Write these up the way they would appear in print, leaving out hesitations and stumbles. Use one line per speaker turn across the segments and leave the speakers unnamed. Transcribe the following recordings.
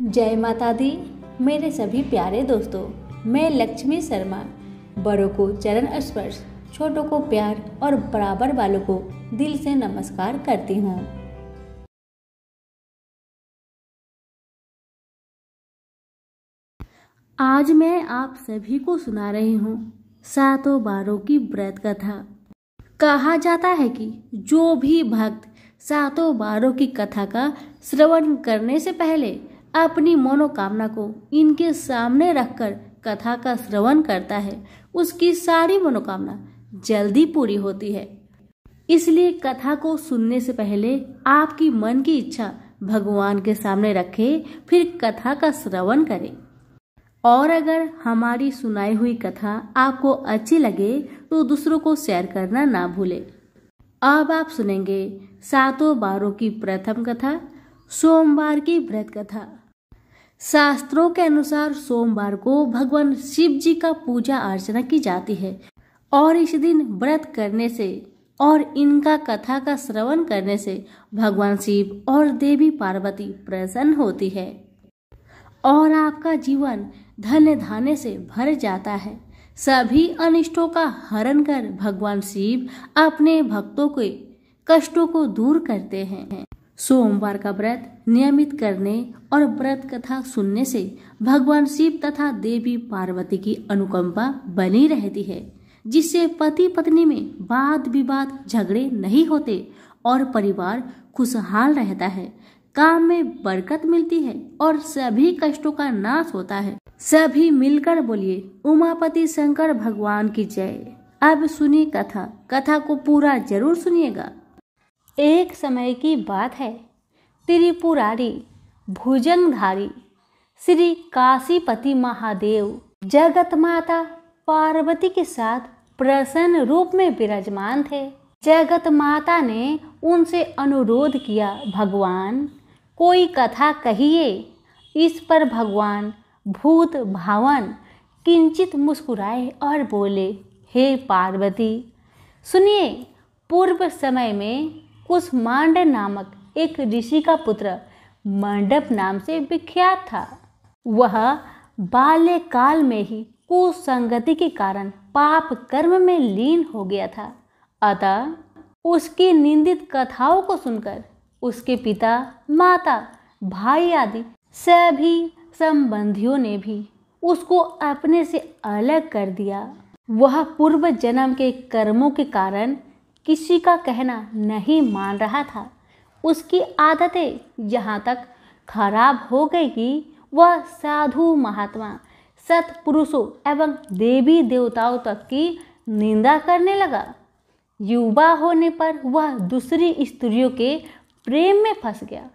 जय माता दी। मेरे सभी प्यारे दोस्तों, मैं लक्ष्मी शर्मा बड़ों को चरण स्पर्श, छोटों को प्यार और बराबर वालों को दिल से नमस्कार करती हूँ। आज मैं आप सभी को सुना रही हूँ सातों बारों की व्रत कथा। कहा जाता है कि जो भी भक्त सातों बारों की कथा का श्रवण करने से पहले अपनी मनोकामना को इनके सामने रखकर कथा का श्रवण करता है, उसकी सारी मनोकामना जल्दी पूरी होती है। इसलिए कथा को सुनने से पहले आपकी मन की इच्छा भगवान के सामने रखें, फिर कथा का श्रवण करें। और अगर हमारी सुनाई हुई कथा आपको अच्छी लगे तो दूसरों को शेयर करना ना भूलें। अब आप सुनेंगे सातों बारों की प्रथम कथा, सोमवार की व्रत कथा। शास्त्रों के अनुसार सोमवार को भगवान शिव जी का पूजा अर्चना की जाती है और इस दिन व्रत करने से और इनका कथा का श्रवण करने से भगवान शिव और देवी पार्वती प्रसन्न होती है और आपका जीवन धन्य धान्य से भर जाता है। सभी अनिष्टों का हरण कर भगवान शिव अपने भक्तों के कष्टों को दूर करते हैं। सोमवार का व्रत नियमित करने और व्रत कथा सुनने से भगवान शिव तथा देवी पार्वती की अनुकंपा बनी रहती है, जिससे पति पत्नी में वाद विवाद झगड़े नहीं होते और परिवार खुशहाल रहता है, काम में बरकत मिलती है और सभी कष्टों का नाश होता है। सभी मिलकर बोलिए उमापति शंकर भगवान की जय। अब सुनिए कथा को पूरा जरूर सुनिएगा। एक समय की बात है, त्रिपुरारी भुजंगधारी श्री काशीपति महादेव जगत माता पार्वती के साथ प्रसन्न रूप में विराजमान थे। जगत माता ने उनसे अनुरोध किया, भगवान कोई कथा कहिए। इस पर भगवान भूत भावन किंचित मुस्कुराए और बोले, हे पार्वती सुनिए, पूर्व समय में कुसमांड नामक एक ऋषि का पुत्र मंडप नाम से विख्यात था। वह बाल्यकाल में ही कुसंगति के कारण पाप कर्म में लीन हो गया था। अतः उसकी निंदित कथाओं को सुनकर उसके पिता, माता, भाई आदि सभी संबंधियों ने भी उसको अपने से अलग कर दिया। वह पूर्व जन्म के कर्मों के कारण किसी का कहना नहीं मान रहा था। उसकी आदतें यहाँ तक खराब हो गई कि वह साधु महात्मा, सत्पुरुषों एवं देवी देवताओं तक की निंदा करने लगा। युवा होने पर वह दूसरी स्त्रियों के प्रेम में फंस गया।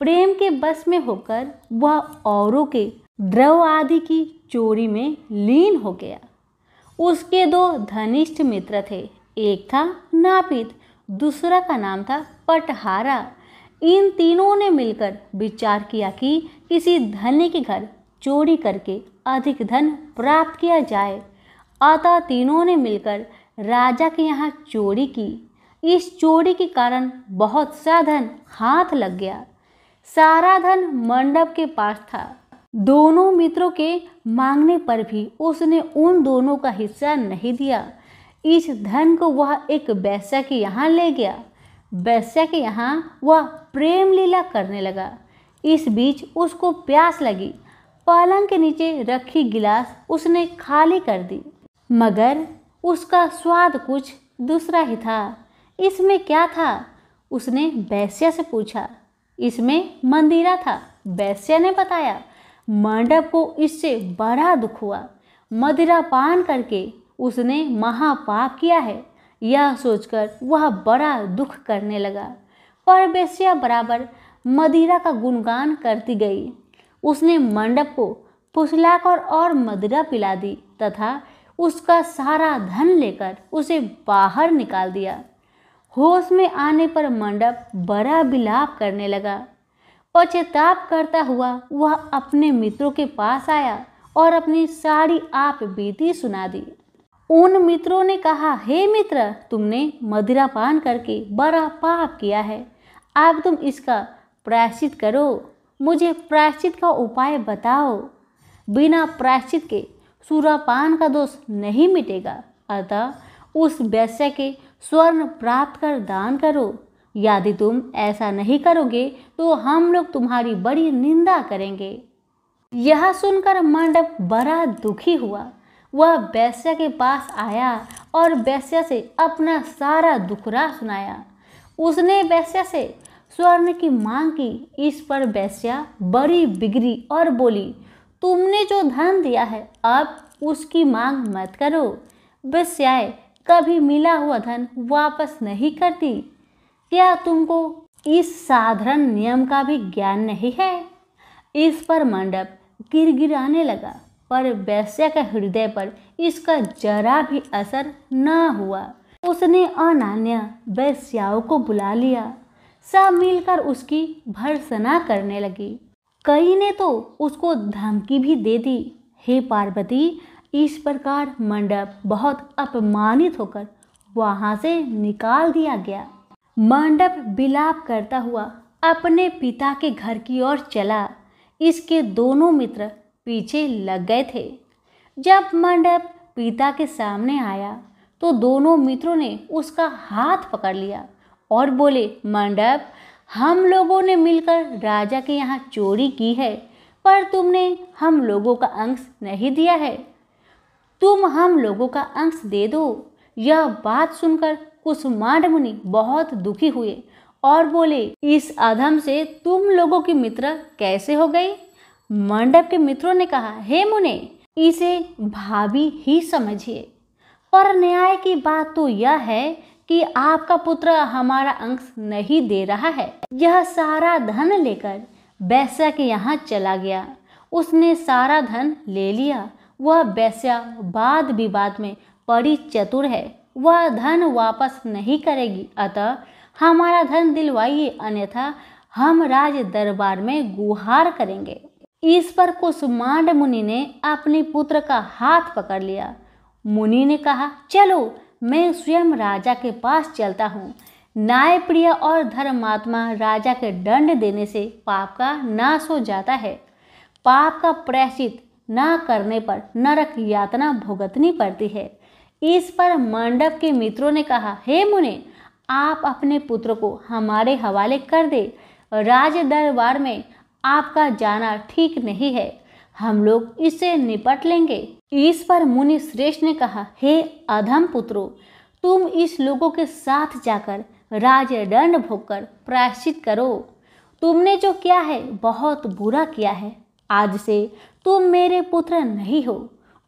प्रेम के बस में होकर वह औरों के द्रव्य आदि की चोरी में लीन हो गया। उसके दो घनिष्ठ मित्र थे, एक था नापित, दूसरा का नाम था पटहारा। इन तीनों ने मिलकर विचार किया कि किसी धनी के घर चोरी करके अधिक धन प्राप्त किया जाए। अतः तीनों ने मिलकर राजा के यहाँ चोरी की। इस चोरी के कारण बहुत सा धन हाथ लग गया। सारा धन मंडप के पास था। दोनों मित्रों के मांगने पर भी उसने उन दोनों का हिस्सा नहीं दिया। इस धन को वह एक वेश्या के यहाँ ले गया। वेश्या के यहाँ वह प्रेम लीला करने लगा। इस बीच उसको प्यास लगी। पलंग के नीचे रखी गिलास उसने खाली कर दी, मगर उसका स्वाद कुछ दूसरा ही था। इसमें क्या था? उसने वेश्या से पूछा। इसमें मंदिरा था। वेश्या ने बताया। मंडप को इससे बड़ा दुख हुआ। मदिरा पान करके उसने महापाप किया है, यह सोचकर वह बड़ा दुख करने लगा। पर वेश्या बराबर मदिरा का गुणगान करती गई। उसने मंडप को फुसलाकर और मदिरा पिला दी तथा उसका सारा धन लेकर उसे बाहर निकाल दिया। होश में आने पर मंडप बड़ा विलाप करने लगा। पश्चाताप करता हुआ वह अपने मित्रों के पास आया और अपनी सारी आप बीती सुना दी। उन मित्रों ने कहा, हे मित्र, तुमने मदिरा पान करके बड़ा पाप किया है। अब तुम इसका प्रायश्चित करो। मुझे प्रायश्चित का उपाय बताओ। बिना प्रायश्चित के सुरापान का दोष नहीं मिटेगा, अतः उस वेश्या के स्वर्ण प्राप्त कर दान करो। यदि तुम ऐसा नहीं करोगे तो हम लोग तुम्हारी बड़ी निंदा करेंगे। यह सुनकर मंडप बड़ा दुखी हुआ। वह वेश्या के पास आया और वेश्या से अपना सारा दुखड़ा सुनाया। उसने वेश्या से स्वर्ण की मांग की। इस पर वेश्या बड़ी बिगड़ी और बोली, तुमने जो धन दिया है अब उसकी मांग मत करो। वेश्याएं कभी मिला हुआ धन वापस नहीं करती। क्या तुमको इस साधारण नियम का भी ज्ञान नहीं है? इस पर मंडप गिड़गिड़ाने लगा, पर वेश्या के हृदय पर इसका जरा भी असर न हुआ। उसने अनान्या वेश्याओं को बुला लिया। सब मिलकर उसकी भर्त्सना करने लगी। कई ने तो उसको धमकी भी दे दी। हे पार्वती, इस प्रकार मंडप बहुत अपमानित होकर वहां से निकाल दिया गया। मंडप विलाप करता हुआ अपने पिता के घर की ओर चला। इसके दोनों मित्र पीछे लग गए थे। जब मंडप पिता के सामने आया तो दोनों मित्रों ने उसका हाथ पकड़ लिया और बोले, मंडप, हम लोगों ने मिलकर राजा के यहाँ चोरी की है, पर तुमने हम लोगों का अंश नहीं दिया है। तुम हम लोगों का अंश दे दो। यह बात सुनकर कुसुमांड मुनि बहुत दुखी हुए और बोले, इस अधम से तुम लोगों की मित्र कैसे हो गई? मंडप के मित्रों ने कहा, हे मुने, इसे भाभी ही समझिए, पर न्याय की बात तो यह है कि आपका पुत्र हमारा अंश नहीं दे रहा है। यह सारा धन लेकर वेश्या के यहाँ चला गया। उसने सारा धन ले लिया। वह वेश्या वाद विवाद में बड़ी चतुर है। वह धन वापस नहीं करेगी, अतः हमारा धन दिलवाइए, अन्यथा हम राज दरबार में गुहार करेंगे। इस पर कुसुमांड मुनि ने अपने पुत्र का हाथ पकड़ लिया। मुनि ने कहा, चलो मैं स्वयं राजा के पास चलता हूँ। न्यायप्रिय और धर्मात्मा राजा के दंड देने से पाप का नाश हो जाता है। पाप का प्रायश्चित न करने पर नरक यातना भुगतनी पड़ती है। इस पर मंडप के मित्रों ने कहा, हे मुने, आप अपने पुत्र को हमारे हवाले कर दे। राज दरबार में आपका जाना ठीक नहीं है। हम लोग इससे निपट लेंगे। इस पर मुनि श्रेष्ठ ने कहा, हे अधम पुत्रों, तुम इस लोगों के साथ जाकर राजदंड भोगकर प्रायश्चित करो। तुमने जो किया है बहुत बुरा किया है। आज से तुम मेरे पुत्र नहीं हो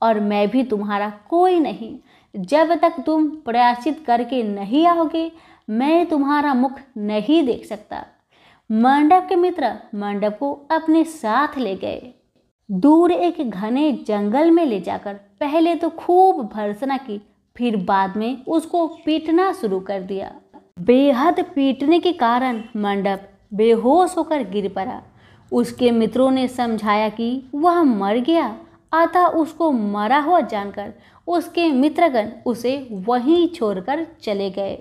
और मैं भी तुम्हारा कोई नहीं। जब तक तुम प्रायश्चित करके नहीं आओगे, मैं तुम्हारा मुख नहीं देख सकता। मंडप के मित्र मंडप को अपने साथ ले गए। दूर एक घने जंगल में ले जाकर पहले तो खूब भर्त्सना की, फिर बाद में उसको पीटना शुरू कर दिया। बेहद पीटने के कारण मंडप बेहोश होकर गिर पड़ा। उसके मित्रों ने समझाया कि वह मर गया, अतः उसको मरा हुआ जानकर उसके मित्रगण उसे वहीं छोड़कर चले गए।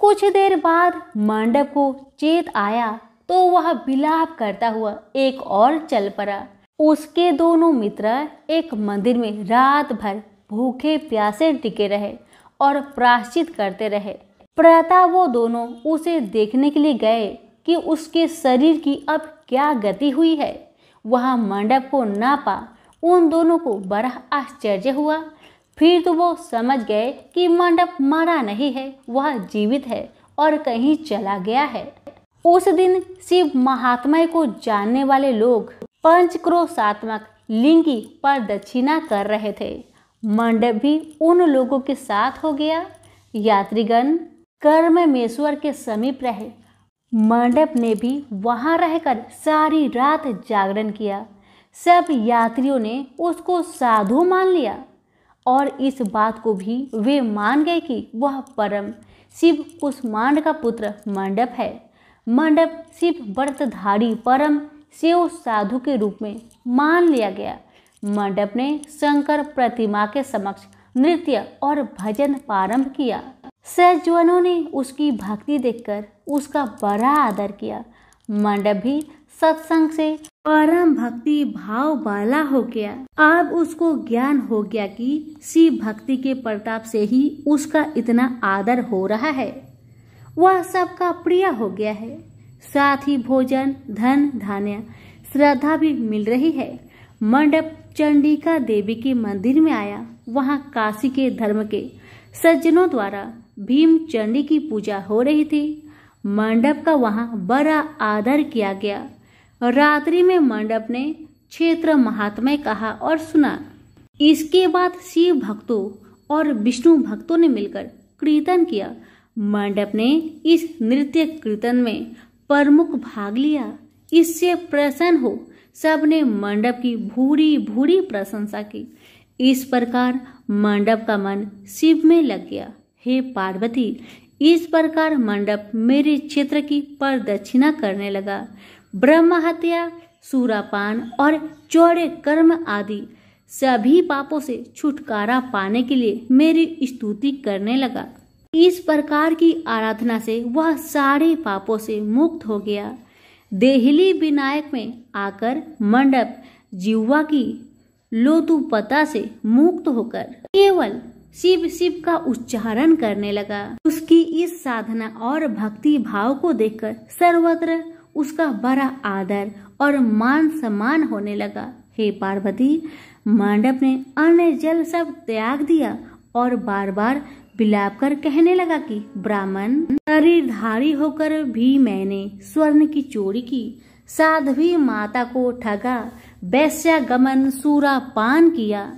कुछ देर बाद मंडप को चेत आया तो वह विलाप करता हुआ एक और चल पड़ा। उसके दोनों मित्र एक मंदिर में रात भर भूखे प्यासे टिके रहे और प्रायश्चित करते रहे। प्रातः वो दोनों उसे देखने के लिए गए कि उसके शरीर की अब क्या गति हुई है। वह मंडप को ना पा उन दोनों को बड़ा आश्चर्य हुआ। फिर तो वो समझ गए कि मंडप मरा नहीं है, वह जीवित है और कहीं चला गया है। उस दिन शिव महात्म्य को जानने वाले लोग पंचक्रोशात्मक लिंग की प्रदक्षिणा कर रहे थे। मंडप भी उन लोगों के साथ हो गया। यात्रीगण कर्ममेश्वर के समीप रहे। मंडप ने भी वहां रहकर सारी रात जागरण किया। सब यात्रियों ने उसको साधु मान लिया और इस बात को भी वे मान गए कि वह परम शिव कुसुमांड का पुत्र मंडप है। मंडप शिव व्रतधारी परम शिव साधु के रूप में मान लिया गया। मंडप ने शंकर प्रतिमा के समक्ष नृत्य और भजन प्रारंभ किया। सज्जनों ने उसकी भक्ति देखकर उसका बड़ा आदर किया। मंडप भी सत्संग से परम भक्ति भाव वाला हो गया। अब उसको ज्ञान हो गया कि शिव भक्ति के प्रताप से ही उसका इतना आदर हो रहा है, वह सबका प्रिय हो गया है। साथ ही भोजन, धन धान्य, श्रद्धा भी मिल रही है। मंडप चंडिका देवी के मंदिर में आया। वहां काशी के धर्म के सज्जनों द्वारा भीम चंडी की पूजा हो रही थी। मंडप का वहां बड़ा आदर किया गया। रात्रि में मंडप ने क्षेत्र महात्म्य कहा और सुना। इसके बाद शिव भक्तों और विष्णु भक्तों ने मिलकर कीर्तन किया। मंडप ने इस नृत्य कीर्तन में प्रमुख भाग लिया। इससे प्रसन्न हो सबने मंडप की भूरी भूरी प्रशंसा की। इस प्रकार मंडप का मन शिव में लग गया। हे पार्वती, इस प्रकार मंडप मेरे क्षेत्र की प्रदक्षिणा करने लगा। ब्रह्म हत्या, सूरापान और चौड़े कर्म आदि सभी पापों से छुटकारा पाने के लिए मेरी स्तुति करने लगा। इस प्रकार की आराधना से वह सारे पापों से मुक्त हो गया। देहली विनायक में आकर मंडप जिह्वा की लोतुपता से मुक्त होकर केवल शिव शिव का उच्चारण करने लगा। उसकी इस साधना और भक्ति भाव को देखकर सर्वत्र उसका बड़ा आदर और मान सम्मान होने लगा। हे पार्वती, मंडप ने अन्न जल सब त्याग दिया और बार बार विलाप कर कहने लगा कि ब्राह्मण शरीरधारी होकर भी मैंने स्वर्ण की चोरी की, साध्वी माता को ठगा, वैश्यागमन सूरापान किया,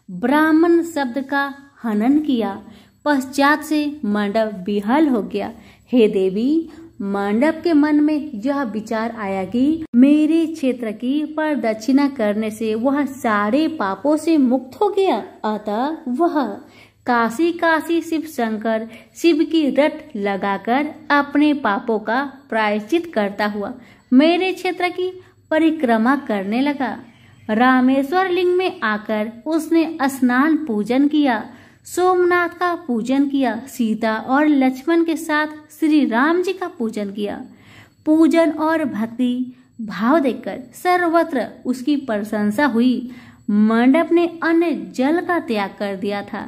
ब्राह्मण शब्द का हनन किया। पश्चात से मंडप विहल हो गया। हे देवी, मंडप के मन में यह विचार आया कि मेरे क्षेत्र की प्रदक्षिणा करने से वह सारे पापों से मुक्त हो गया। अतः वह काशी काशी शिव शंकर शिव की रट लगाकर अपने पापों का प्रायश्चित करता हुआ मेरे क्षेत्र की परिक्रमा करने लगा। रामेश्वर लिंग में आकर उसने स्नान पूजन किया, सोमनाथ का पूजन किया, सीता और लक्ष्मण के साथ श्री राम जी का पूजन किया। पूजन और भक्ति भाव देखकर सर्वत्र उसकी प्रशंसा हुई। मंडप ने अन्न जल का त्याग कर दिया था।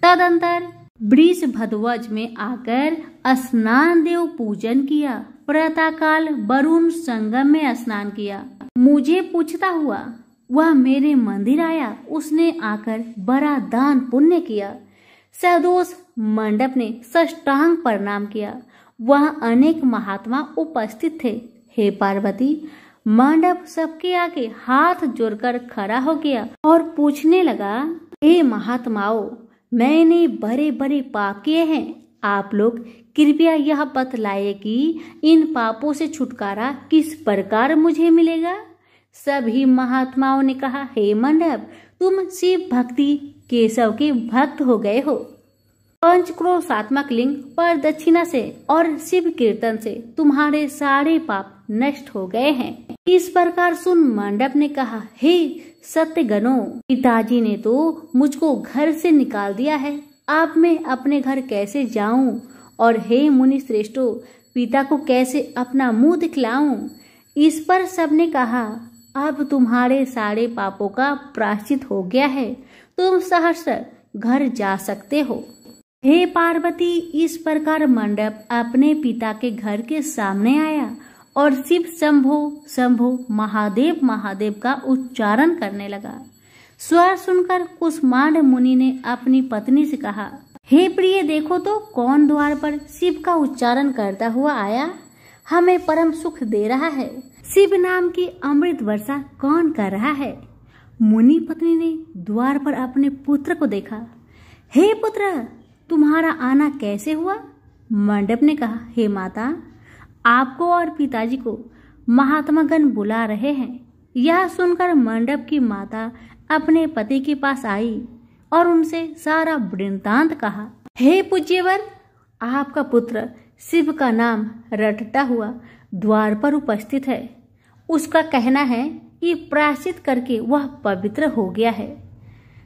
तदंतर वृष भद्वज में आकर स्नान देव पूजन किया। प्रातःकाल वरुण संगम में स्नान किया। मुझे पूछता हुआ वह मेरे मंदिर आया। उसने आकर बड़ा दान पुण्य किया। सदोष मंडप ने साष्टांग प्रणाम किया। वह अनेक महात्मा उपस्थित थे। हे पार्वती, मंडप सबके आगे हाथ जोड़कर खड़ा हो गया और पूछने लगा, हे महात्माओं, मैंने बड़े बड़े पाप किए हैं। आप लोग कृपया यह बतलाइए कि इन पापों से छुटकारा किस प्रकार मुझे मिलेगा। सभी महात्माओं ने कहा, हे मंडप, तुम शिव भक्ति केशव के भक्त हो गए हो। पंचक्रोशात्मक लिंग प्रदक्षिणा से और शिव कीर्तन से तुम्हारे सारे पाप नष्ट हो गए हैं। इस प्रकार सुन मंडप ने कहा, हे सत्यगणों, पिताजी ने तो मुझको घर से निकाल दिया है। अब मैं अपने घर कैसे जाऊं? और हे मुनि श्रेष्ठों, पिता को कैसे अपना मुंह दिखलाऊं? इस पर सबने कहा, अब तुम्हारे सारे पापों का प्रायश्चित हो गया है, तुम सहर्ष घर जा सकते हो। हे पार्वती, इस प्रकार मंडप अपने पिता के घर के सामने आया और शिव शंभो शंभो महादेव महादेव का उच्चारण करने लगा। स्वर सुनकर कुष्मांड मुनि ने अपनी पत्नी से कहा, हे प्रिय, देखो तो कौन द्वार पर शिव का उच्चारण करता हुआ आया, हमें परम सुख दे रहा है। शिव नाम की अमृत वर्षा कौन कर रहा है? मुनि पत्नी ने द्वार पर अपने पुत्र को देखा। हे पुत्र, तुम्हारा आना कैसे हुआ? मंडप ने कहा, हे माता, आपको और पिताजी को महात्मागण बुला रहे हैं। यह सुनकर मंडप की माता अपने पति के पास आई और उनसे सारा वृत्तांत कहा। हे पूज्यवर, आपका पुत्र शिव का नाम रटता हुआ द्वार पर उपस्थित है। उसका कहना है कि प्रायश्चित करके वह पवित्र हो गया है।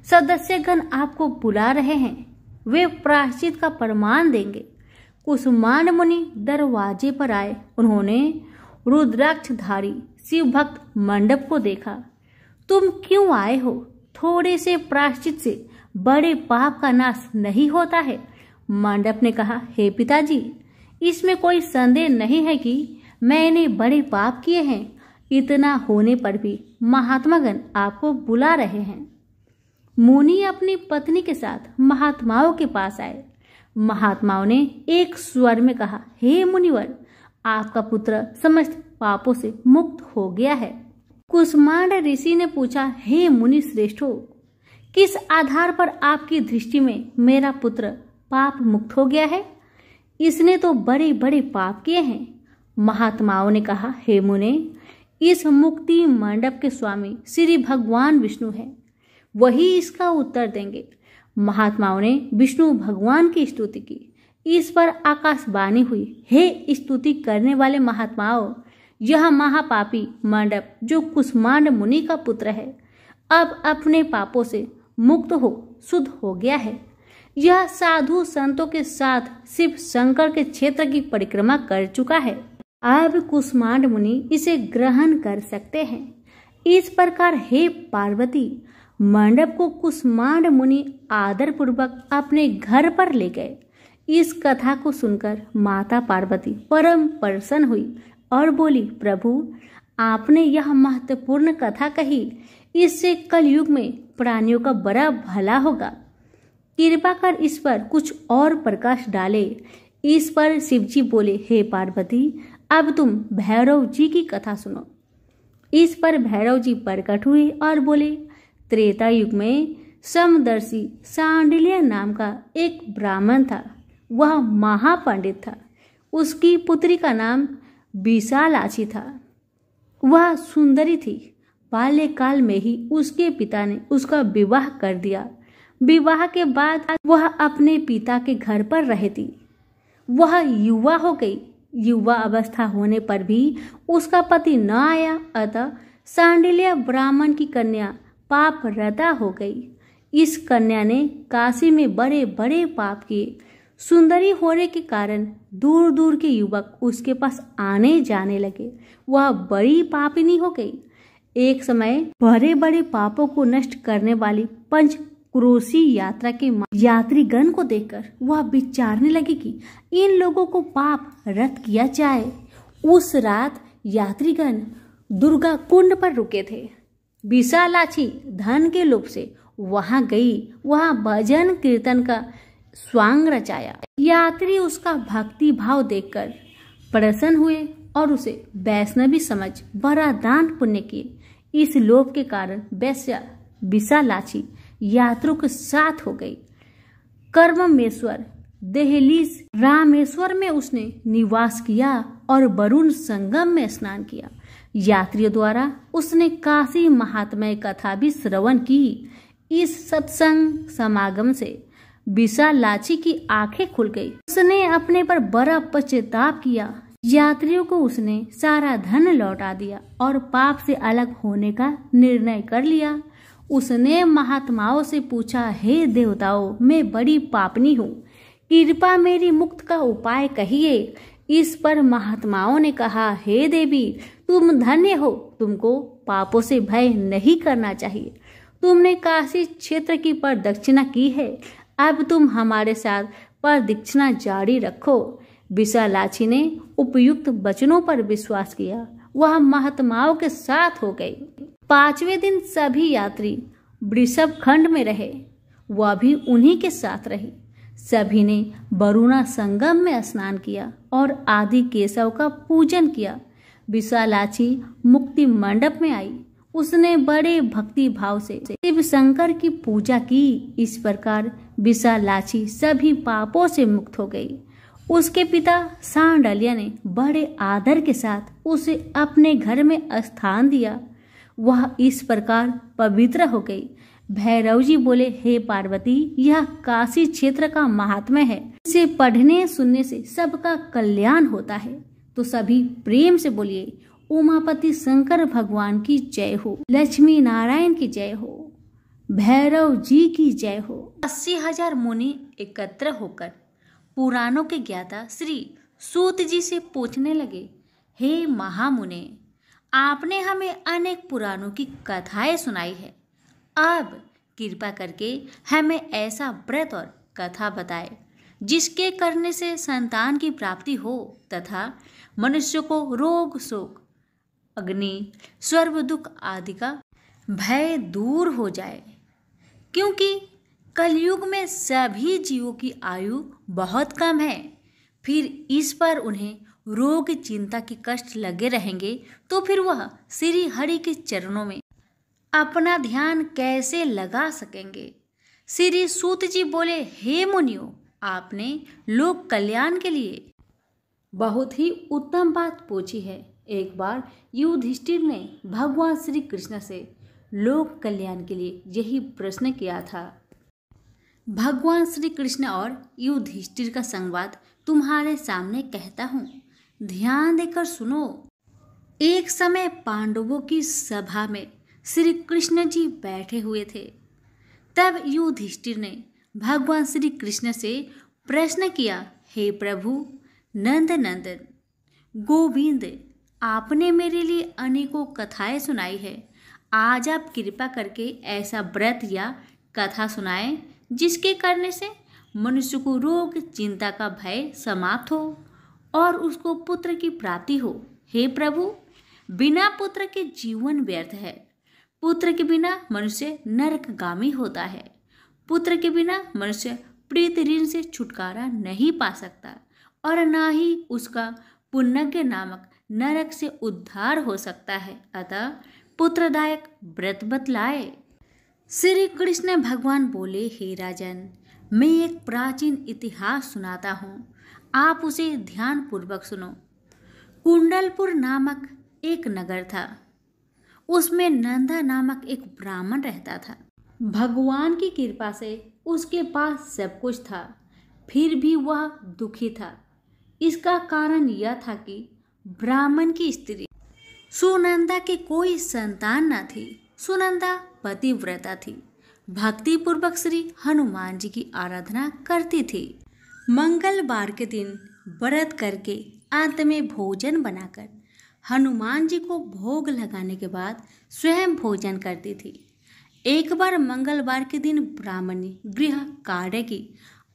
सदस्यगण आपको बुला रहे हैं, वे प्रायश्चित का प्रमाण देंगे। कुष्मांड मुनि दरवाजे पर आए। उन्होंने रुद्राक्षधारी शिव भक्त मंडप को देखा। तुम क्यों आए हो? थोड़े से प्रायश्चित से बड़े पाप का नाश नहीं होता है। मंडप ने कहा, हे पिताजी, इसमें कोई संदेह नहीं है कि मैंने बड़े पाप किए हैं। इतना होने पर भी महात्मागण आपको बुला रहे हैं। मुनि अपनी पत्नी के साथ महात्माओं के पास आए। महात्माओं ने एक स्वर में कहा, हे मुनिवर, आपका पुत्र समस्त पापों से मुक्त हो गया है। कुष्मांड ऋषि ने पूछा, हे मुनि श्रेष्ठो, किस आधार पर आपकी दृष्टि में मेरा पुत्र पाप मुक्त हो गया है? इसने तो बड़े बड़े पाप किए हैं। महात्माओं ने कहा, हे मुने, इस मुक्ति मंडप के स्वामी श्री भगवान विष्णु हैं, वही इसका उत्तर देंगे। महात्माओं ने विष्णु भगवान की स्तुति की। इस पर आकाशवाणी हुई, हे स्तुति करने वाले महात्माओं, यह महापापी मंडप जो कुष्मांड मुनि का पुत्र है, अब अपने पापों से मुक्त हो शुद्ध हो गया है। यह साधु संतों के साथ शिव शंकर के क्षेत्र की परिक्रमा कर चुका है। अब कुष्मांड मुनि इसे ग्रहण कर सकते हैं। इस प्रकार हे पार्वती, मंडप को कुष्मांड मुनि आदर पूर्वक अपने घर पर ले गए। इस कथा को सुनकर माता पार्वती परम प्रसन्न हुई और बोली, प्रभु, आपने यह महत्वपूर्ण कथा कही, इससे कलयुग में प्राणियों का बड़ा भला होगा। कृपा कर इस पर कुछ और प्रकाश डाले। इस पर शिवजी बोले, हे पार्वती, अब तुम भैरव जी की कथा सुनो। इस पर भैरव जी प्रकट हुए और बोले, त्रेता युग में समदर्शी सांडिल्य नाम का एक ब्राह्मण था। वह महापंडित था। उसकी पुत्री का नाम विशालाक्षी था। वह सुंदरी थी। बाल्यकाल में ही उसके पिता ने उसका विवाह कर दिया। विवाह के बाद वह अपने पिता के घर पर रहती। वह युवा हो गई। युवा अवस्था होने पर भी उसका पति न आया, अतः सांडिल्य ब्राह्मण की कन्या पाप रता हो गई। इस कन्या ने काशी में बड़े बड़े पाप किए। सुंदरी होने के कारण दूर दूर के युवक उसके पास आने जाने लगे। वह बड़ी पापिनी हो गई। एक समय बड़े बड़े पापों को नष्ट करने वाली पंच क्रोशी यात्रा के यात्रीगण को देखकर वह विचारने लगी कि इन लोगों को पाप रत किया जाए। उस रात यात्रीगण दुर्गा कुंड पर रुके थे। विशालाक्षी धन के लोभ से वहां गई। वहां भजन कीर्तन का स्वांग रचाया। यात्री उसका भक्ति भाव देखकर प्रसन्न हुए और उसे वैष्णवी समझ बड़ा दान पुण्य किए। इस लोभ के कारण वैश्या विशालाक्षी यात्रियों के साथ हो गई। कर्ममेश्वर देहलीज रामेश्वर में उसने निवास किया और वरुण संगम में स्नान किया। यात्रियों द्वारा उसने काशी महात्म्य कथा भी श्रवण की। इस सत्संग समागम से विशालाक्षी की आंखें खुल गई। उसने अपने पर बड़ा पश्चाताप किया। यात्रियों को उसने सारा धन लौटा दिया और पाप से अलग होने का निर्णय कर लिया। उसने महात्माओं से पूछा, हे देवताओं, मैं बड़ी पापनी हूँ, कृपा मेरी मुक्त का उपाय कहिए। इस पर महात्माओं ने कहा, हे देवी, तुम धन्य हो, तुमको पापों से भय नहीं करना चाहिए। तुमने काशी क्षेत्र की प्रदक्षिणा की है, अब तुम हमारे साथ प्रदक्षिणा जारी रखो। विशालाक्षी ने उपयुक्त वचनों पर विश्वास किया। वह महात्माओं के साथ हो गई। 5वें दिन सभी यात्री वृषभ खंड में रहे। वह भी उन्हीं के साथ रही। सभी ने वरुणा संगम में स्नान किया और आदि केशव का पूजन किया। विशालाक्षी मुक्ति मंडप में आई। उसने बड़े भक्ति भाव से शिव शंकर की पूजा की। इस प्रकार विशालाक्षी सभी पापों से मुक्त हो गई। उसके पिता सांडिल्य ने बड़े आदर के साथ उसे अपने घर में स्थान दिया। वह इस प्रकार पवित्र हो गई। भैरव जी बोले, हे पार्वती, यह काशी क्षेत्र का महात्म्य है। इसे पढ़ने सुनने से सबका कल्याण होता है। तो सभी प्रेम से बोलिए, उमापति शंकर भगवान की जय हो, लक्ष्मी नारायण की जय हो, भैरव जी की जय हो। 80,000 मुनि एकत्र होकर पुराणों के ज्ञाता श्री सूत जी से पूछने लगे, हे महामुने, आपने हमें अनेक पुराणों की कथाएं सुनाई है। अब कृपा करके हमें ऐसा व्रत और कथा बताए जिसके करने से संतान की प्राप्ति हो तथा मनुष्य को रोग शोक अग्नि स्वर्ग दुख आदि का भय दूर हो जाए, क्योंकि कलयुग में सभी जीवों की आयु बहुत कम है। फिर इस पर उन्हें रोग चिंता के कष्ट लगे रहेंगे तो फिर वह श्री हरि के चरणों में अपना ध्यान कैसे लगा सकेंगे। श्री सूत जी बोले, हे मुनियों, आपने लोक कल्याण के लिए बहुत ही उत्तम बात पूछी है। एक बार युधिष्ठिर ने भगवान श्री कृष्ण से लोक कल्याण के लिए यही प्रश्न किया था। भगवान श्री कृष्ण और युधिष्ठिर का संवाद तुम्हारे सामने कहता हूँ, ध्यान देकर सुनो। एक समय पांडवों की सभा में श्री कृष्ण जी बैठे हुए थे। तब युधिष्ठिर ने भगवान श्री कृष्ण से प्रश्न किया, हे प्रभु नंद नंदन गोविंद, आपने मेरे लिए अनेकों कथाएं सुनाई है। आज आप कृपा करके ऐसा व्रत या कथा सुनाएं जिसके करने से मनुष्य को रोग चिंता का भय समाप्त हो और उसको पुत्र की प्राप्ति हो। हे प्रभु, बिना पुत्र के जीवन व्यर्थ है। पुत्र के बिना मनुष्य नरकगामी होता है। पुत्र के बिना मनुष्य प्रेत ऋण से छुटकारा नहीं पा सकता और ना ही उसका पुण्यज्ञ नामक नरक से उद्धार हो सकता है। अतः पुत्रदायक व्रत बतलाए। श्री कृष्ण भगवान बोले, हे राजन, मैं एक प्राचीन इतिहास सुनाता हूँ, आप उसे ध्यान पूर्वक सुनो। कुंडलपुर नामक एक नगर था। उसमें नंदा नामक एक ब्राह्मण रहता था। भगवान की कृपा से उसके पास सब कुछ था, फिर भी वह दुखी था। इसका कारण यह था कि ब्राह्मण की स्त्री सुनंदा के कोई संतान न थी। सुनंदा पतिव्रता थी, भक्ति पूर्वक श्री हनुमान जी की आराधना करती थी। मंगलवार के दिन व्रत करके अंत में भोजन बनाकर हनुमान जी को भोग लगाने के बाद स्वयं भोजन करती थी। एक बार मंगलवार के दिन ब्राह्मणी गृह कार्य की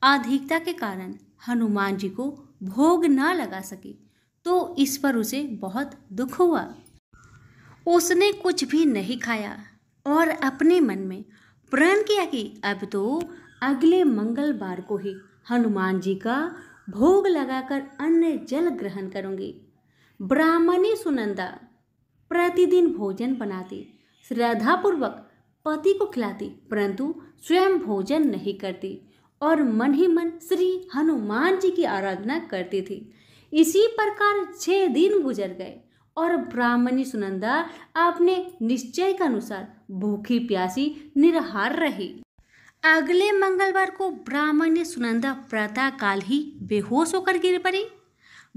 अधिकता के कारण हनुमान जी को भोग न लगा सकी, तो इस पर उसे बहुत दुख हुआ। उसने कुछ भी नहीं खाया और अपने मन में प्रण किया कि अब तो अगले मंगलवार को ही हनुमान जी का भोग लगाकर अन्न जल ग्रहण करूंगी। ब्राह्मणी सुनंदा प्रतिदिन भोजन बनाती, श्रद्धापूर्वक पति को खिलाती, परंतु स्वयं भोजन नहीं करती और मन ही मन श्री हनुमान जी की आराधना करती थी। इसी प्रकार 6 दिन गुजर गए और ब्राह्मणी सुनंदा अपने निश्चय के अनुसार भूखी प्यासी निराहार रही। अगले मंगलवार को ब्राह्मणी सुनंदा प्रातः काल ही बेहोश होकर गिर पड़ी।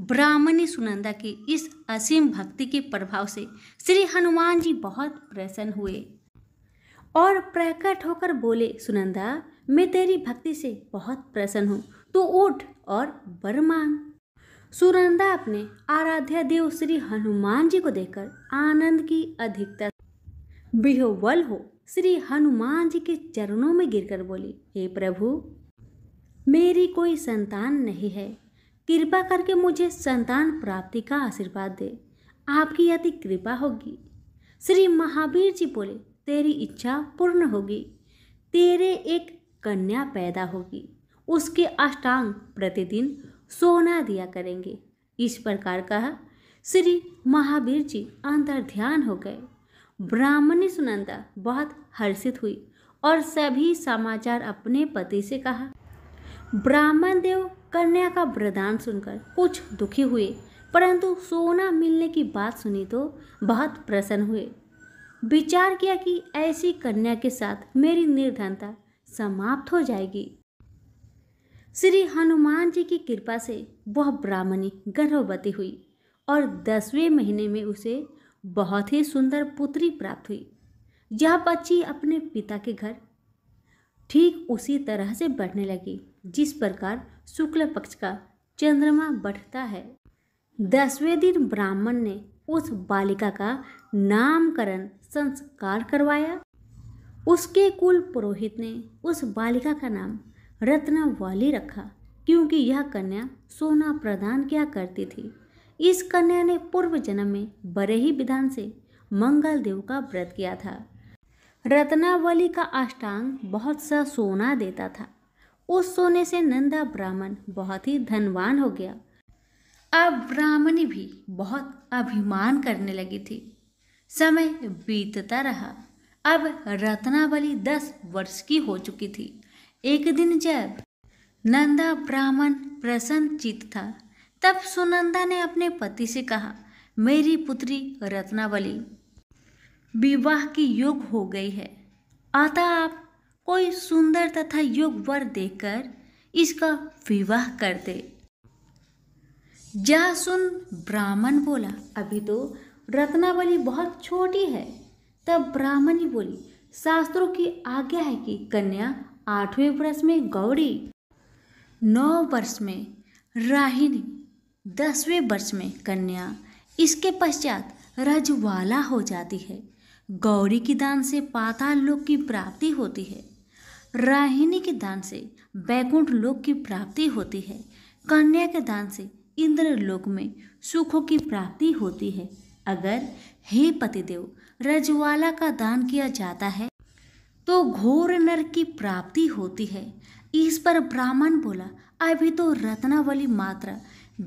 ब्राह्मणी सुनंदा की इस असीम भक्ति के प्रभाव से श्री हनुमान जी बहुत प्रसन्न हुए और प्रकट होकर बोले, सुनंदा, मैं तेरी भक्ति से बहुत प्रसन्न हूँ, तू उठ और वर मांग। सुनंदा अपने आराध्य देव श्री हनुमान जी को देखकर आनंद की अधिकता विह्वल हो श्री हनुमान जी के चरणों में गिरकर बोली, हे प्रभु, मेरी कोई संतान नहीं है, कृपा करके मुझे संतान प्राप्ति का आशीर्वाद दे, आपकी अति कृपा होगी। श्री महावीर जी बोले, तेरी इच्छा पूर्ण होगी, तेरे एक कन्या पैदा होगी, उसके अष्टांग प्रतिदिन सोना दिया करेंगे। इस प्रकार कहा। श्री महावीर जी अंतर ध्यान हो गए। ब्राह्मणी सुनंदा बहुत हर्षित हुई और सभी समाचार अपने पति से कहा। ब्राह्मण देव कन्या का वरदान सुनकर कुछ दुखी हुए, परंतु सोना मिलने की बात सुनी तो बहुत प्रसन्न हुए। विचार किया कि ऐसी कन्या के साथ मेरी निर्धनता समाप्त हो जाएगी। श्री हनुमान जी की कृपा से वह ब्राह्मणी गर्भवती हुई और 10वें महीने में उसे बहुत ही सुंदर पुत्री प्राप्त हुई। यह बच्ची अपने पिता के घर ठीक उसी तरह से बढ़ने लगी जिस प्रकार शुक्ल पक्ष का चंद्रमा बढ़ता है। 10वें दिन ब्राह्मण ने उस बालिका का नामकरण संस्कार करवाया। उसके कुल पुरोहित ने उस बालिका का नाम रत्नावली रखा, क्योंकि यह कन्या सोना प्रदान किया करती थी। इस कन्या ने पूर्व जन्म में बरेही विधान से मंगल देव का व्रत किया था। रत्नावली का अष्टांग बहुत सा सोना देता था। उस सोने से नंदा ब्राह्मण बहुत ही धनवान हो गया। अब ब्राह्मणी भी बहुत अभिमान करने लगी थी। समय बीतता रहा। अब रत्नावली 10 वर्ष की हो चुकी थी। एक दिन जब नंदा ब्राह्मण प्रसन्न चित्त था, तब सुनंदा ने अपने पति से कहा, मेरी पुत्री रत्नावली विवाह की योग हो गई है, अतः आप कोई सुंदर तथा योग वर देखकर इसका विवाह कर दे। जा सुन ब्राह्मण बोला, अभी तो रत्नावली बहुत छोटी है। तब ब्राह्मणी बोली, शास्त्रों की आज्ञा है कि कन्या 8वें वर्ष में गौरी, 9 वर्ष में राहिनी, 10वें वर्ष में कन्या, इसके पश्चात रजवाला हो जाती है। गौरी के दान से पाताल लोक की प्राप्ति होती है। राहिनी के दान से बैकुंठ लोक की प्राप्ति होती है। कन्या के दान से इंद्र लोक में सुखों की प्राप्ति होती है। अगर हे पतिदेव रजवाला का दान किया जाता है तो घोर नरक की प्राप्ति होती है। इस पर ब्राह्मण बोला, अभी तो रत्नावली मात्र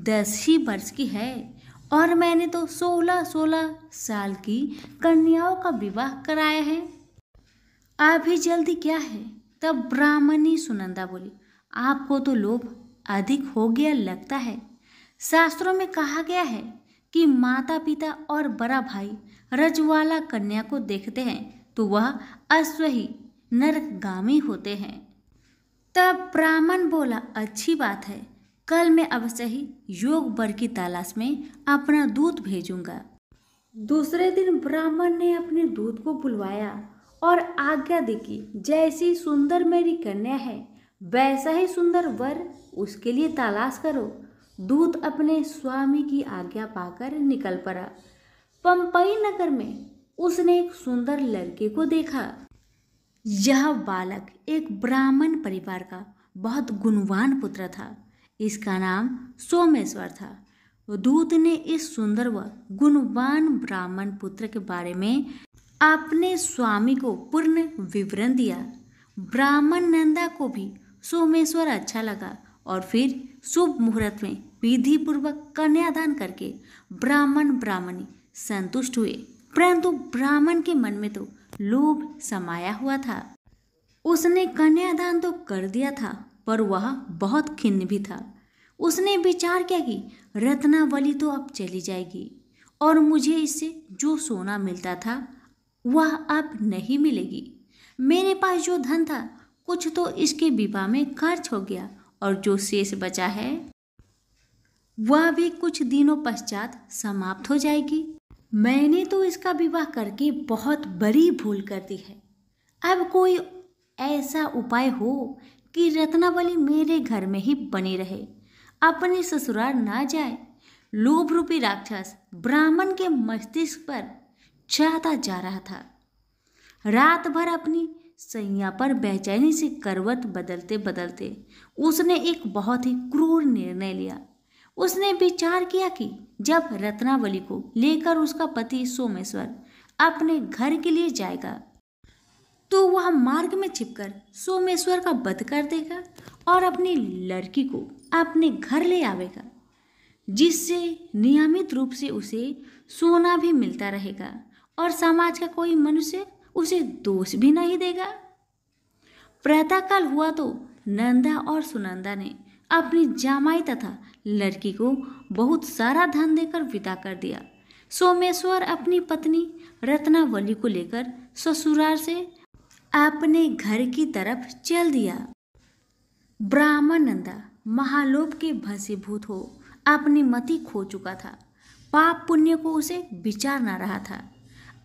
10 ही वर्ष की है और मैंने तो 16-16 साल की कन्याओं का विवाह कराया है, अभी जल्दी क्या है। तब ब्राह्मणी सुनंदा बोली, आपको तो लोभ अधिक हो गया लगता है। शास्त्रों में कहा गया है कि माता पिता और बड़ा भाई रजवाला कन्या को देखते हैं तो वह अश्वही नरकगामी होते हैं। तब ब्राह्मण बोला, अच्छी बात है, कल मैं अवश्य ही योग वर की तलाश में अपना दूत भेजूंगा। दूसरे दिन ब्राह्मण ने अपने दूत को बुलवाया और आज्ञा दी कि जैसी सुंदर मेरी कन्या है वैसा ही सुंदर वर उसके लिए तलाश करो। दूत अपने स्वामी की आज्ञा पाकर निकल पड़ा। पंपई नगर में उसने एक सुंदर लड़के को देखा। यह बालक एक ब्राह्मण परिवार का बहुत गुणवान पुत्र था। इसका नाम सोमेश्वर था। दूत ने इस सुंदर व गुणवान ब्राह्मण पुत्र के बारे में अपने स्वामी को पूर्ण विवरण दिया। ब्राह्मण नंदा को भी सोमेश्वर अच्छा लगा और फिर शुभ मुहूर्त में विधि पूर्वक कन्यादान करके ब्राह्मण ब्राह्मणी संतुष्ट हुए। परंतु ब्राह्मण के मन में तो लोभ समाया हुआ था। उसने कन्यादान तो कर दिया था, पर वह बहुत खिन्न भी था। उसने विचार किया कि रत्नावली तो अब चली जाएगी और मुझे इससे जो सोना मिलता था वह अब नहीं मिलेगी। मेरे पास जो धन था कुछ तो इसके विवाह में खर्च हो गया और जो शेष बचा है वह भी कुछ दिनों पश्चात समाप्त हो जाएगी। मैंने तो इसका विवाह करके बहुत बड़ी भूल कर दी है। अब कोई ऐसा उपाय हो कि रत्नावली मेरे घर में ही बनी रहे, अपने ससुराल ना जाए। लोभ रूपी राक्षस ब्राह्मण के मस्तिष्क पर छाता जा रहा था। रात भर अपनी सैया पर बेचैनी से करवट बदलते बदलते उसने एक बहुत ही क्रूर निर्णय लिया। उसने विचार किया कि जब रत्नावली को लेकर उसका पति सोमेश्वर अपने घर के लिए जाएगा तो वह मार्ग में छिपकर सोमेश्वर का वध कर देगा और अपनी लड़की को अपने घर ले आवेगा, जिससे नियमित रूप से उसे सोना भी मिलता रहेगा और समाज का कोई मनुष्य उसे दोष भी नहीं देगा। प्रातःकाल हुआ तो नंदा और सुनंदा ने अपनी जामाई तथा लड़की को बहुत सारा धन देकर विदा कर दिया। सोमेश्वर अपनी पत्नी रत्नावली को लेकर ससुराल से अपने घर की तरफ चल दिया। ब्राह्मण नंदा महालोभ के भसीभूत हो अपनी मति खो चुका था। पाप पुण्य को उसे विचार न रहा था।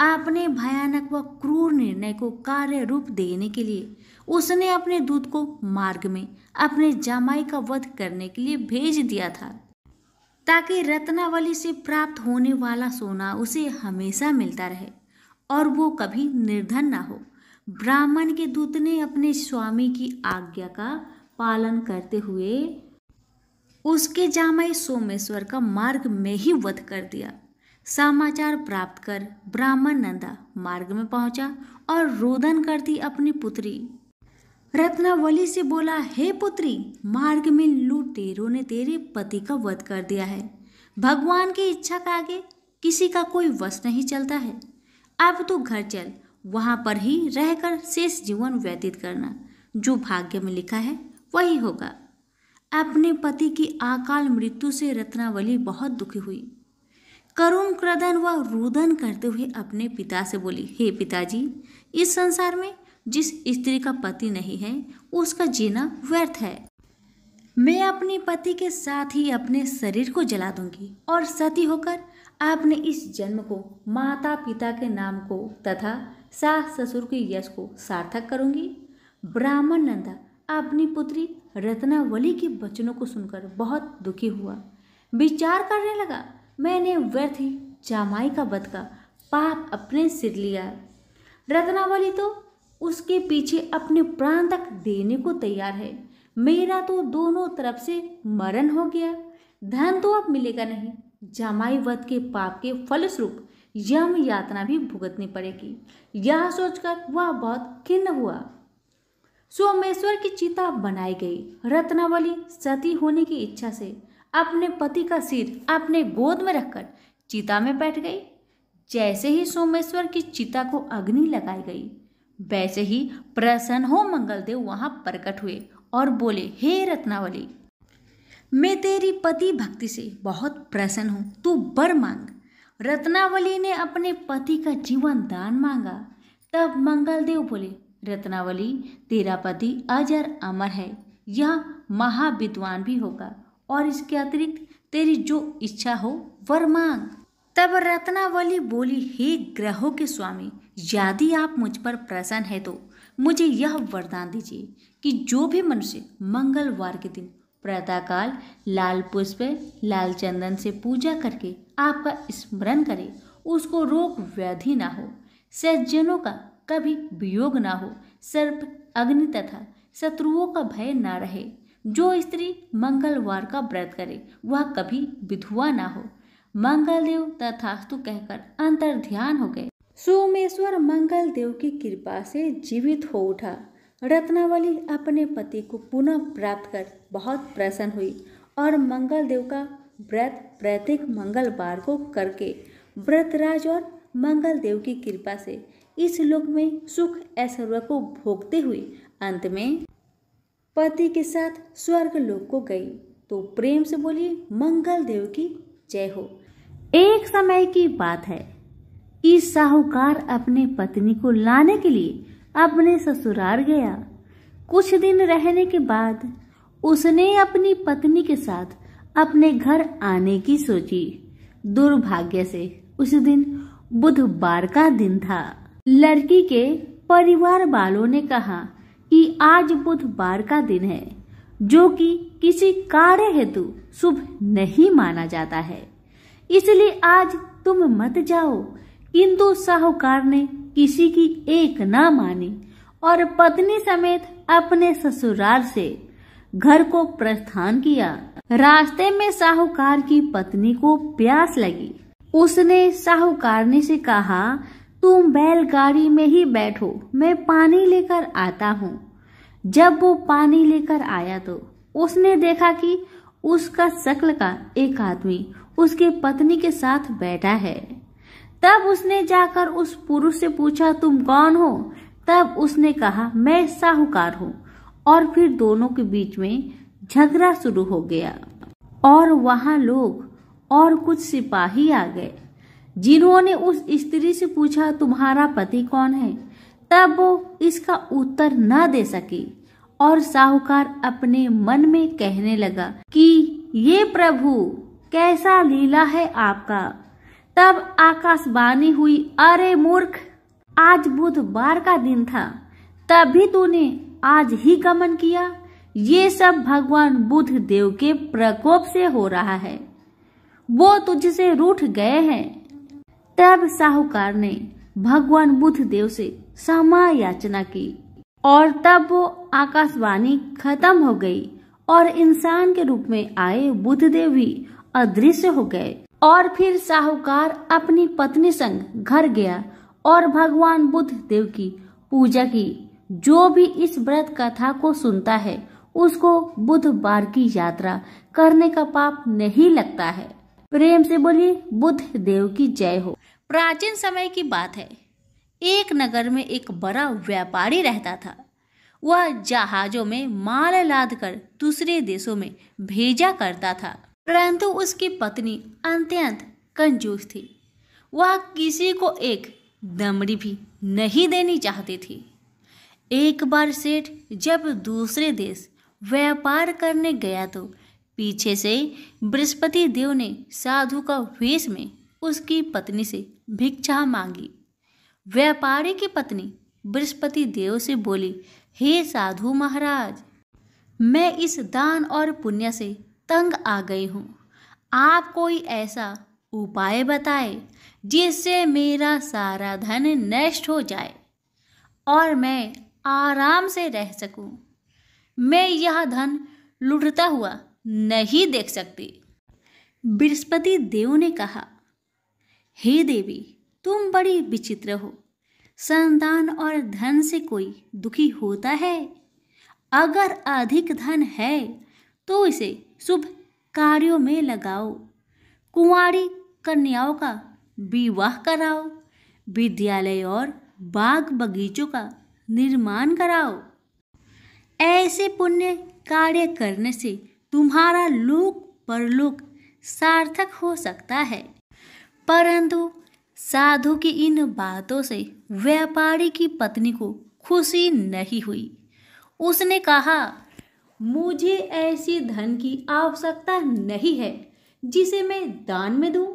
अपने भयानक व क्रूर निर्णय को कार्य रूप देने के लिए उसने अपने दूत को मार्ग में अपने जामाई का वध करने के लिए भेज दिया था। ताकि रत्नावली से प्राप्त होने वाला सोना उसे हमेशा मिलता रहे और वो कभी निर्धन ना हो। ब्राह्मण के दूत ने अपने स्वामी की आज्ञा का पालन करते हुए उसके जामाई सोमेश्वर का मार्ग में ही वध कर दिया। समाचार प्राप्त कर ब्राह्मण नंदा मार्ग में पहुंचा और रोदन करती अपनी पुत्री रत्नावली से बोला, हे पुत्री, मार्ग में लुटेरों ने तेरे पति का वध कर दिया है। भगवान की इच्छा का आगे किसी का कोई वश नहीं चलता है। अब तू घर चल, वहां पर ही रहकर शेष जीवन व्यतीत करना। जो भाग्य में लिखा है वही होगा। अपने पति की अकाल मृत्यु से रत्नावली बहुत दुखी हुई। करुण क्रदन व रुदन करते हुए अपने पिता से बोली, हे पिताजी, इस संसार में जिस स्त्री का पति नहीं है उसका जीना व्यर्थ है। मैं अपने पति के साथ ही अपने शरीर को जला दूंगी और सती होकर अपने इस जन्म को, माता पिता के नाम को तथा सास ससुर के यश को सार्थक करूंगी। ब्राह्मण नंदा अपनी पुत्री रत्नावली के वचनों को सुनकर बहुत दुखी हुआ। विचार करने लगा, मैंने व्यर्थ ही जामाई का वध का पाप अपने सिर लिया। रत्नावली तो उसके पीछे अपने प्राण तक देने को तैयार है। मेरा तो दोनों तरफ से मरण हो गया। धन तो अब मिलेगा नहीं। जामाई वध के पाप के फलस्वरूप यम यातना भी भुगतनी पड़ेगी। यह सोचकर वह बहुत खिन्न हुआ। सोमेश्वर की चिता बनाई गई। रत्नावली सती होने की इच्छा से अपने पति का सिर अपने गोद में रखकर चिता में बैठ गई। जैसे ही सोमेश्वर की चिता को अग्नि लगाई गई, वैसे ही प्रसन्न हो मंगलदेव वहां प्रकट हुए और बोले, हे रत्नावली, मैं तेरी पति भक्ति से बहुत प्रसन्न हूं, तू वर मांग। रत्नावली ने अपने पति का जीवन दान मांगा। तब मंगलदेव बोले, रत्नावली, तेरा पति अजर अमर है, यह महाविद्वान भी होगा और इसके अतिरिक्त तेरी जो इच्छा हो वर मांग। तब रत्नावली बोली, हे ग्रहों के स्वामी, यदि आप मुझ पर प्रसन्न है तो मुझे यह वरदान दीजिए कि जो भी मनुष्य मंगलवार के दिन प्रातःकाल लाल पुष्प लाल चंदन से पूजा करके आपका स्मरण करे, उसको रोग व्याधि ना हो, सज्जनों का कभी वियोग ना हो, सर्प अग्नि तथा शत्रुओं का भय ना रहे। जो स्त्री मंगलवार का व्रत करे वह कभी विधवा ना हो। मंगलदेव तथास्तु कहकर अंतर ध्यान हो गए। सोमेश्वर मंगलदेव की कृपा से जीवित हो उठा। रत्नावली अपने पति को पुनः प्राप्त कर बहुत प्रसन्न हुई और मंगलदेव का व्रत प्रत्येक मंगलवार को करके व्रतराज और मंगलदेव की कृपा से इस लोक में सुख ऐश्वर्य को भोगते हुए अंत में पति के साथ स्वर्ग लोक को गई। तो प्रेम से बोलिए, मंगलदेव की जय हो। एक समय की बात है कि साहूकार अपने पत्नी को लाने के लिए अपने ससुराल गया। कुछ दिन रहने के बाद उसने अपनी पत्नी के साथ अपने घर आने की सोची। दुर्भाग्य से उस दिन बुधवार का दिन था। लड़की के परिवार वालों ने कहा कि आज बुधवार का दिन है, जो कि किसी कार्य हेतु शुभ नहीं माना जाता है, इसलिए आज तुम मत जाओ। किंतु साहूकार ने किसी की एक ना मानी और पत्नी समेत अपने ससुराल से घर को प्रस्थान किया। रास्ते में साहूकार की पत्नी को प्यास लगी। उसने साहूकारनी से कहा, तुम बैलगाड़ी में ही बैठो, मैं पानी लेकर आता हूँ। जब वो पानी लेकर आया तो उसने देखा कि उसका शक्ल का एक आदमी उसके पत्नी के साथ बैठा है। तब उसने जाकर उस पुरुष से पूछा, तुम कौन हो? तब उसने कहा, मैं साहूकार हूँ। और फिर दोनों के बीच में झगड़ा शुरू हो गया और वहां लोग और कुछ सिपाही आ गए, जिन्होंने उस स्त्री से पूछा, तुम्हारा पति कौन है? तब वो इसका उत्तर न दे सकी और साहूकार अपने मन में कहने लगा कि ये प्रभु, कैसा लीला है आपका। तब आकाशवाणी हुई, अरे मूर्ख, आज बुधवार का दिन था, तभी तूने आज ही गमन किया। ये सब भगवान बुध देव के प्रकोप से हो रहा है। वो तुझसे रूठ गए हैं। तब साहूकार ने भगवान बुद्ध देव से क्षमा याचना की और तब वो आकाशवाणी खत्म हो गई और इंसान के रूप में आए बुद्ध देव भी अदृश्य हो गए। और फिर साहूकार अपनी पत्नी संग घर गया और भगवान बुद्ध देव की पूजा की। जो भी इस व्रत कथा को सुनता है उसको बुधवार की यात्रा करने का पाप नहीं लगता है। प्रेम से बोलिए बुद्ध देव की जय हो। प्राचीन समय की बात है। एक नगर में एक बड़ा व्यापारी रहता था। वह जहाजों में माल लादकर दूसरे देशों में भेजा करता था, परंतु उसकी पत्नी अत्यंत कंजूस थी। वह किसी को एक दमड़ी भी नहीं देनी चाहती थी। एक बार सेठ जब दूसरे देश व्यापार करने गया तो पीछे से बृहस्पति देव ने साधु का वेश में उसकी पत्नी से भिक्षा मांगी। व्यापारी की पत्नी बृहस्पति देव से बोली, हे साधु महाराज, मैं इस दान और पुण्य से तंग आ गई हूँ। आप कोई ऐसा उपाय बताए जिससे मेरा सारा धन नष्ट हो जाए और मैं आराम से रह सकूं। मैं यह धन लुटता हुआ नहीं देख सकती। बृहस्पति देव ने कहा, हे देवी, तुम बड़ी विचित्र हो। संतान और धन से कोई दुखी होता है? अगर अधिक धन है तो इसे शुभ कार्यों में लगाओ, कुंवारी कन्याओं का विवाह कराओ, विद्यालय और बाग बगीचों का निर्माण कराओ। ऐसे पुण्य कार्य करने से तुम्हारा लोक परलोक सार्थक हो सकता है। परंतु साधु की इन बातों से व्यापारी की पत्नी को खुशी नहीं हुई। उसने कहा, मुझे ऐसी धन की आवश्यकता नहीं है जिसे मैं दान में दूं।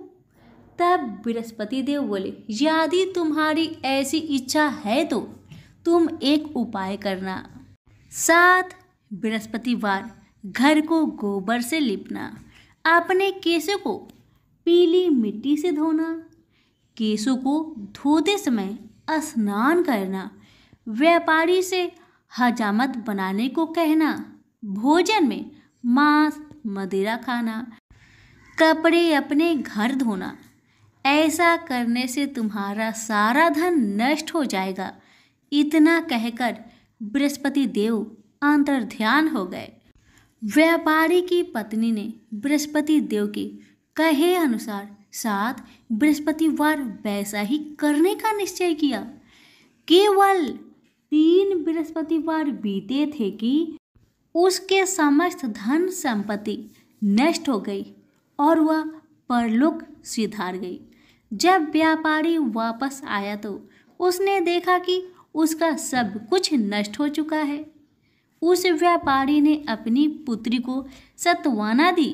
तब बृहस्पति देव बोले, यदि तुम्हारी ऐसी इच्छा है तो तुम एक उपाय करना। 7 बृहस्पतिवार घर को गोबर से लिपना, अपने केशों को पीली मिट्टी से धोना, केशों को धोते समय स्नान करना, व्यापारी से हजामत बनाने को कहना, भोजन में मांस मदिरा खाना, कपड़े अपने घर धोना। ऐसा करने से तुम्हारा सारा धन नष्ट हो जाएगा। इतना कहकर बृहस्पति देव अंतर्ध्यान हो गए। व्यापारी की पत्नी ने बृहस्पति देव के कहे अनुसार 7 बृहस्पतिवार वैसा ही करने का निश्चय किया। केवल 3 बृहस्पतिवार बीते थे कि उसके समस्त धन संपत्ति नष्ट हो गई और वह परलोक सिधार गई। जब व्यापारी वापस आया तो उसने देखा कि उसका सब कुछ नष्ट हो चुका है। उस व्यापारी ने अपनी पुत्री को सत्वाना दी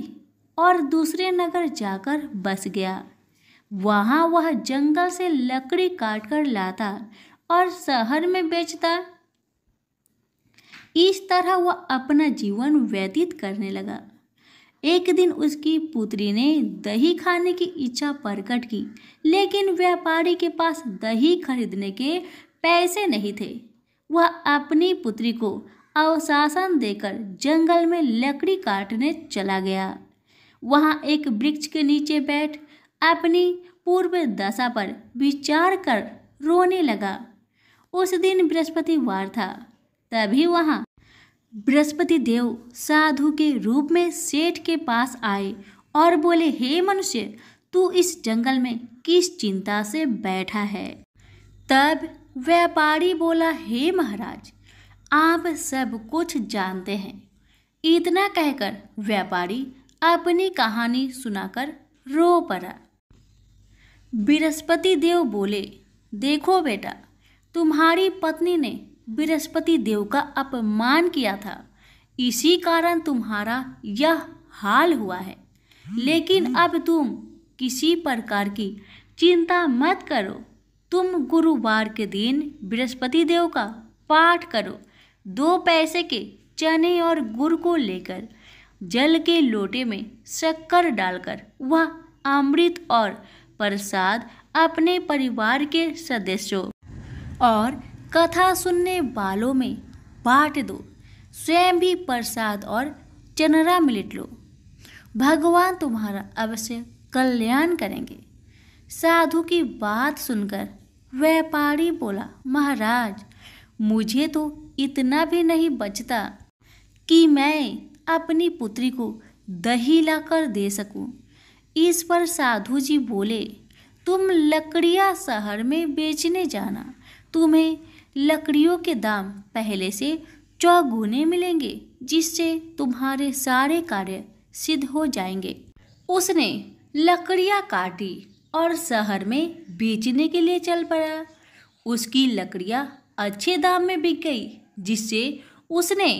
और दूसरे नगर जाकर बस गया। वहाँ वह जंगल से लकड़ी काटकर लाता और शहर में बेचता। इस तरह वह अपना जीवन व्यतीत करने लगा। एक दिन उसकी पुत्री ने दही खाने की इच्छा प्रकट की, लेकिन व्यापारी के पास दही खरीदने के पैसे नहीं थे। वह अपनी पुत्री को अवशासन देकर जंगल में लकड़ी काटने चला गया। वहाँ एक वृक्ष के नीचे बैठ अपनी पूर्व दशा पर विचार कर रोने लगा। उस दिन बृहस्पतिवार था। तभी वहाँ बृहस्पति देव साधु के रूप में सेठ के पास आए और बोले, हे मनुष्य, तू इस जंगल में किस चिंता से बैठा है? तब व्यापारी बोला, हे महाराज, आप सब कुछ जानते हैं। इतना कहकर व्यापारी अपनी कहानी सुनाकर रो पड़ा। बृहस्पति देव बोले, देखो बेटा, तुम्हारी पत्नी ने बृहस्पति देव का अपमान किया था, इसी कारण तुम्हारा यह हाल हुआ है। लेकिन अब तुम किसी प्रकार की चिंता मत करो। तुम गुरुवार के दिन बृहस्पति देव का पाठ करो। 2 पैसे के चने और गुड़ को लेकर जल के लोटे में शक्कर डालकर वह अमृत और प्रसाद अपने परिवार के सदस्यों और कथा सुनने वालों में बांट दो। स्वयं भी प्रसाद और चेनामृत लो। भगवान तुम्हारा अवश्य कल्याण करेंगे। साधु की बात सुनकर व्यापारी बोला, महाराज, मुझे तो इतना भी नहीं बचता कि मैं अपनी पुत्री को दही लाकर दे सकूं। इस पर साधु जी बोले, तुम लकड़ियां शहर में बेचने जाना, तुम्हें लकड़ियों के दाम पहले से चौगुने मिलेंगे, जिससे तुम्हारे सारे कार्य सिद्ध हो जाएंगे। उसने लकड़ियां काटी और शहर में बेचने के लिए चल पड़ा। उसकी लकड़ियां अच्छे दाम में बिक गई, जिससे उसने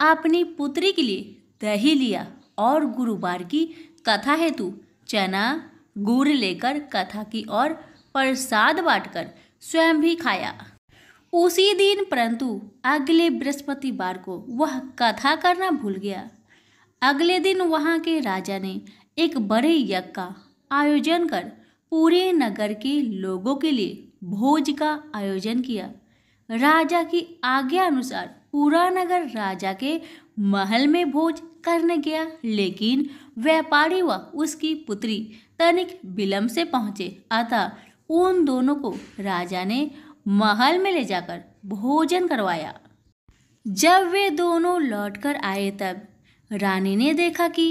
अपनी पुत्री के लिए दही लिया और गुरुवार की कथा हेतु चना गुड़ लेकर कथा की और प्रसाद बांटकर स्वयं भी खाया। उसी दिन परंतु अगले बृहस्पतिवार को वह कथा करना भूल गया। अगले दिन वहां के राजा ने एक बड़े यज्ञ का आयोजन कर पूरे नगर के लोगों के लिए भोज का आयोजन किया। राजा की आज्ञा अनुसार पूरा नगर राजा के महल में भोज करने गया, लेकिन व्यापारी व उसकी पुत्री तनिक विलंब से पहुंचे। अतः उन दोनों को राजा ने महल में ले जाकर भोजन करवाया। जब वे दोनों लौटकर आए तब रानी ने देखा कि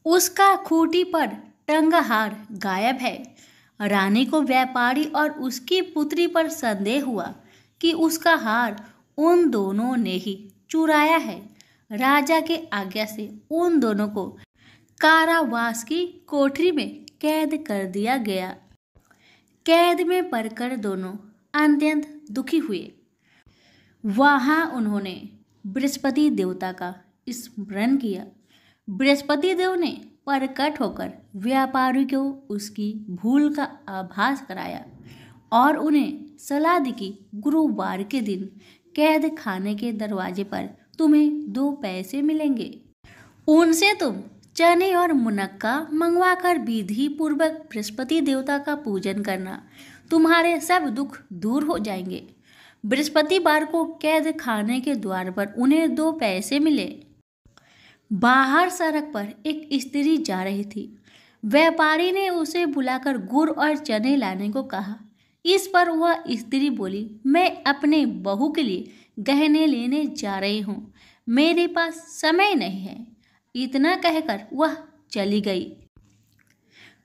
उसका खूंटी पर टंगा हार गायब है। रानी को व्यापारी और उसकी पुत्री पर संदेह हुआ कि उसका हार उन दोनों ने ही चुराया है। राजा के आज्ञा से उन दोनों को कारावास की कोठरी में कैद कर दिया गया। कैद में पड़कर दोनों अत्यंत दुखी हुए। वहां उन्होंने बृहस्पति देवता का स्मरण किया। बृहस्पति देव ने प्रकट होकर व्यापारी को उसकी भूल का आभास कराया और उन्हें सलाह दी कि गुरुवार के दिन कैद खाने के दरवाजे पर तुम्हें 2 पैसे मिलेंगे। उनसे तुम चने और मुनक्का मंगवाकर विधि पूर्वक बृहस्पति देवता का पूजन करना, तुम्हारे सब दुख दूर हो जाएंगे। बृहस्पतिवार को कैद खाने के द्वार पर उन्हें 2 पैसे मिले। बाहर सड़क पर एक स्त्री जा रही थी। व्यापारी ने उसे बुलाकर गुड़ और चने लाने को कहा। इस पर वह स्त्री बोली, मैं अपने बहू के लिए गहने लेने जा रही हूँ, मेरे पास समय नहीं है। इतना कहकर वह चली गई।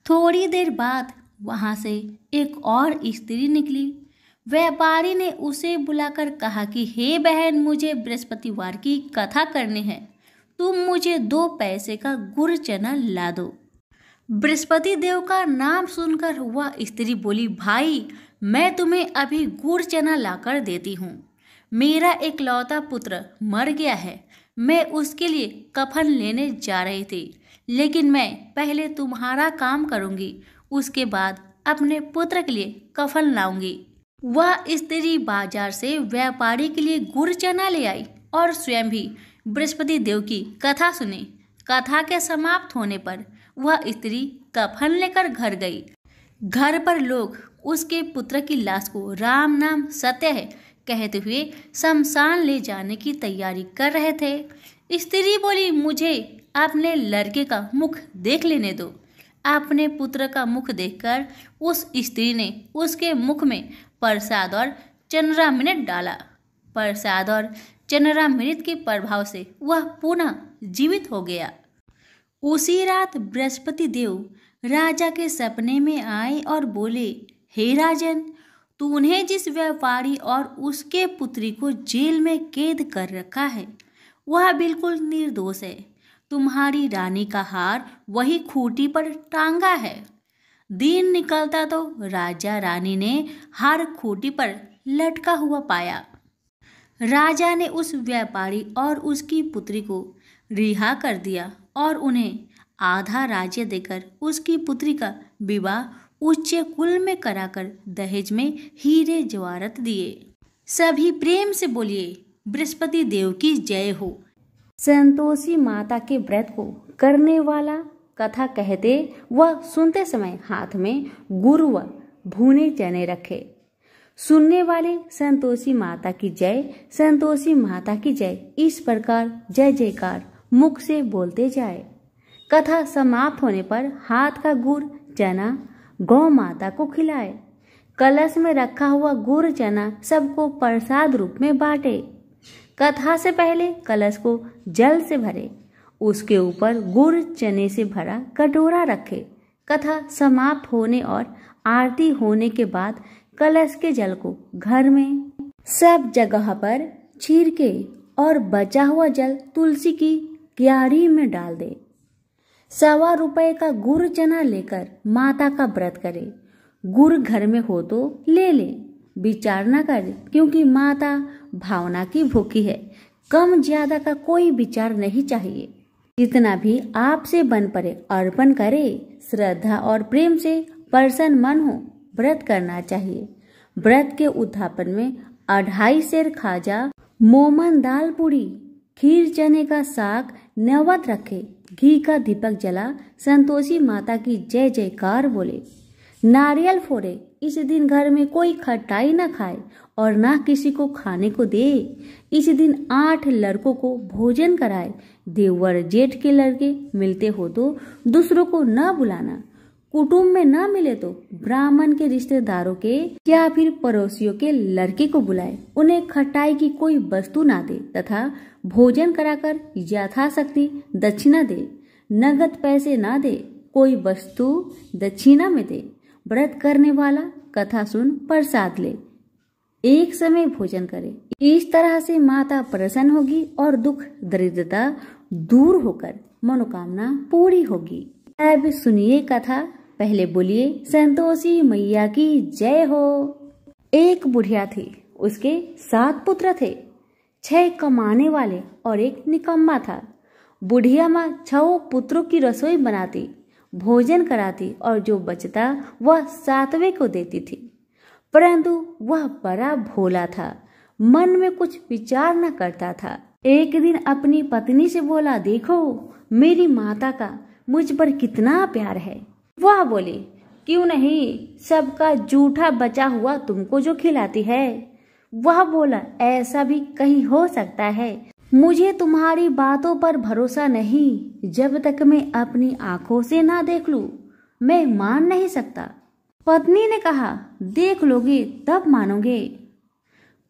थोड़ी देर बाद वहां से एक और स्त्री निकली। व्यापारी ने उसे बुलाकर कहा कि हे बहन, मुझे बृहस्पतिवार की कथा करनी है, तुम मुझे 2 पैसे का गुड़ चना ला दो। बृहस्पति देव का नाम सुनकर वह स्त्री बोली, भाई, मैं तुम्हें अभी गुड़ चना लाकर देती हूँ। मेरा इकलौता पुत्र मर गया है, मैं उसके लिए कफन लेने जा रही थी, लेकिन मैं पहले तुम्हारा काम करूँगी, उसके बाद अपने पुत्र के लिए कफन लाऊंगी। वह स्त्री बाजार से व्यापारी के लिए गुड़ चना ले आई और स्वयं भी बृहस्पति देव की कथा सुनी। कथा के समाप्त होने पर वह स्त्री कफन लेकर घर गई। घर पर लोग उसके पुत्र की लाश को राम नाम सत्य है कहते हुए शमशान ले जाने की तैयारी कर रहे थे। स्त्री बोली, मुझे अपने लड़के का मुख देख लेने दो। अपने पुत्र का मुख देखकर उस स्त्री ने उसके मुख में प्रसाद और चेनामृत डाला। प्रसाद और चेनामृत के प्रभाव से वह पुनः जीवित हो गया। उसी रात बृहस्पति देव राजा के सपने में आए और बोले, हे राजन, तूने जिस व्यापारी और उसके पुत्री को जेल में कैद कर रखा है वह बिल्कुल निर्दोष है। तुम्हारी रानी का हार वही खूंटी पर टांगा है। दिन निकलता तो राजा रानी ने हार खूंटी पर लटका हुआ पाया। राजा ने उस व्यापारी और उसकी पुत्री को रिहा कर दिया और उन्हें आधा राज्य देकर उसकी पुत्री का विवाह उच्च कुल में कराकर दहेज में हीरे जवाहरात दिए। सभी प्रेम से बोलिए, बृहस्पति देव की जय हो। संतोषी माता के व्रत को करने वाला कथा कहते व सुनते समय हाथ में गुड़ व भुने चने रखे। सुनने वाले संतोषी माता की जय, संतोषी माता की जय, इस प्रकार जय जयकार मुख से बोलते जाए। कथा समाप्त होने पर हाथ का गुड़ चना गौ माता को खिलाए। कलश में रखा हुआ गुड़ चना सबको प्रसाद रूप में बांटे। कथा से पहले कलश को जल से भरे, उसके ऊपर गुड़ चने से भरा कटोरा रखे। कथा समाप्त होने और आरती होने के बाद कलश के जल को घर में सब जगह पर छिड़के और बचा हुआ जल तुलसी की क्यारी में डाल दे। 1.25 रुपए का गुड़ चना लेकर माता का व्रत करे। गुड़ घर में हो तो ले ले, विचार न करे, क्योंकि माता भावना की भूखी है। कम ज्यादा का कोई विचार नहीं चाहिए। जितना भी आपसे बन पड़े अर्पण करे। श्रद्धा और प्रेम से प्रसन्न मन हो व्रत करना चाहिए। व्रत के उद्यापन में 2.5 सेर खाजा, मोमन दाल पूरी, खीर चने का साग नैवेद्य रखे। घी का दीपक जला संतोषी माता की जय जयकार बोले। नारियल फोड़े। इस दिन घर में कोई खटाई न खाए और ना किसी को खाने को दे। इस दिन 8 लड़कों को भोजन कराए। देवर जेठ के लड़के मिलते हो तो दूसरों को न बुलाना। कुटुंब में न मिले तो ब्राह्मण के रिश्तेदारों के या फिर पड़ोसियों के लड़के को बुलाए। उन्हें खटाई की कोई वस्तु ना दे तथा भोजन कराकर यथाशक्ति दक्षिणा दे। नगद पैसे ना दे, कोई वस्तु दक्षिणा में दे। व्रत करने वाला कथा सुन प्रसाद ले, एक समय भोजन करे। इस तरह से माता प्रसन्न होगी और दुख दरिद्रता दूर होकर मनोकामना पूरी होगी। अब सुनिए कथा। पहले बोलिए संतोषी मैया की जय हो। एक बुढ़िया थी, उसके 7 पुत्र थे। 6 कमाने वाले और एक निकम्मा था। बुढ़िया माँ 6 पुत्रों की रसोई बनाती, भोजन कराती और जो बचता वह 7वें को देती थी। परंतु वह बड़ा भोला था, मन में कुछ विचार न करता था। एक दिन अपनी पत्नी से बोला, देखो मेरी माता का मुझ पर कितना प्यार है। वह बोली, क्यों नहीं, सबका जूठा बचा हुआ तुमको जो खिलाती है। वह बोला, ऐसा भी कहीं हो सकता है। मुझे तुम्हारी बातों पर भरोसा नहीं। जब तक मैं अपनी आंखों से ना देख लूं, मैं मान नहीं सकता। पत्नी ने कहा, देख लोगे तब मानोगे।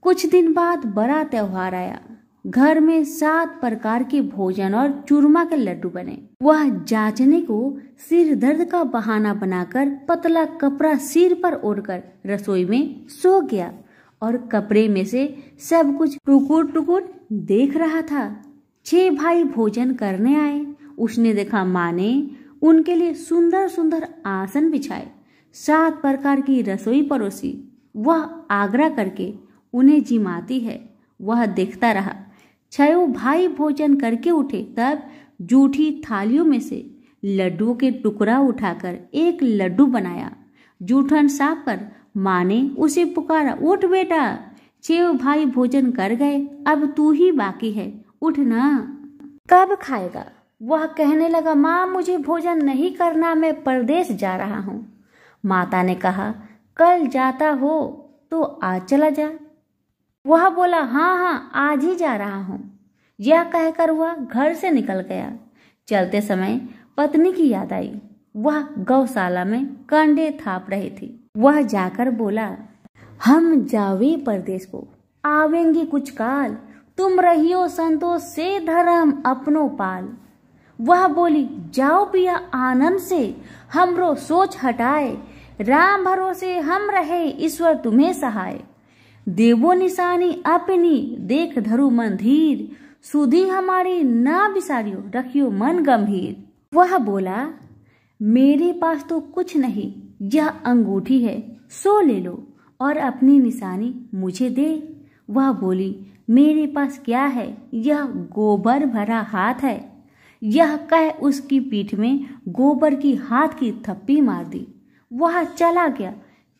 कुछ दिन बाद बड़ा त्योहार आया। घर में 7 प्रकार के भोजन और चूरमा के लड्डू बने। वह जांचने को सिर दर्द का बहाना बनाकर पतला कपड़ा सिर पर ओढ़कर रसोई में सो गया और कपड़े में से सब कुछ टुकुर टुकुर देख रहा था। 6 भाई भोजन करने आए। उसने देखा माँ ने उनके लिए सुंदर सुंदर आसन बिछाए, 7 प्रकार की रसोई परोसी। वह आग्रह करके उन्हें जिमाती है। वह देखता रहा। 6 भाई भोजन करके उठे, तब जूठी थालियों में से लड्डुओं के टुकड़ा उठाकर एक लड्डू बनाया। जूठन साफ कर माँ ने उसे पुकारा, उठ बेटा, 6 भाई भोजन कर गए, अब तू ही बाकी है, उठ ना। कब खाएगा? वह कहने लगा, माँ मुझे भोजन नहीं करना, मैं परदेश जा रहा हूँ। माता ने कहा, कल जाता हो तो आज चला जा। वह बोला, हाँ हाँ आज ही जा रहा हूँ। यह कहकर वह घर से निकल गया। चलते समय पत्नी की याद आई। वह गौशाला में कंडे थाप रही थी। वह जाकर बोला, हम जावे परदेश को, आवेंगे कुछ काल, तुम रहियो संतोष से धर्म अपनो पाल। वह बोली, जाओ पिया आनंद से, हमरो सोच हटाए, राम भरोसे हम रहे, ईश्वर तुम्हें सहाय। देवो निशानी अपनी, देख धरु मन धीर, सुधी हमारी ना बिसारियो, रखियो मन गंभीर। वह बोला, मेरे पास तो कुछ नहीं, यह अंगूठी है, सो ले लो और अपनी निशानी मुझे दे। वह बोली, मेरे पास क्या है, यह गोबर भरा हाथ है। यह कह उसकी पीठ में गोबर की हाथ की थप्पी मार दी। वह चला गया।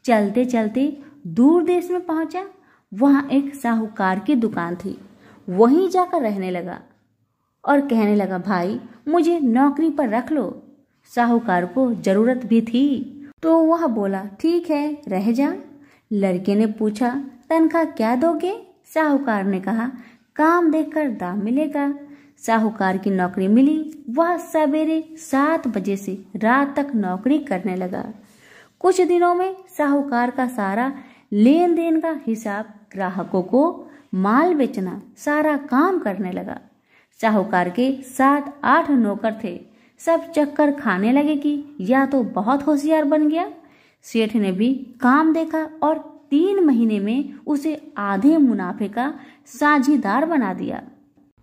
चलते चलते दूर देश में पहुंचा। वहां एक साहूकार की दुकान थी। वहीं जाकर रहने लगा और कहने लगा, भाई मुझे नौकरी पर रख लो। साहूकार को जरूरत भी थी। तो वह बोला, ठीक है रह जा। लड़के ने पूछा, तनख्वाह क्या दोगे? साहूकार ने कहा, काम देखकर दाम मिलेगा। साहूकार की नौकरी मिली। वह सवेरे 7 बजे से रात तक नौकरी करने लगा। कुछ दिनों में साहूकार का सारा लेन देन का हिसाब, ग्राहकों को माल बेचना, सारा काम करने लगा। साहूकार के 7-8 नौकर थे। सब चक्कर खाने लगे कि या तो बहुत होशियार बन गया। सेठ ने भी काम देखा और 3 महीने में उसे आधे मुनाफे का साझीदार बना दिया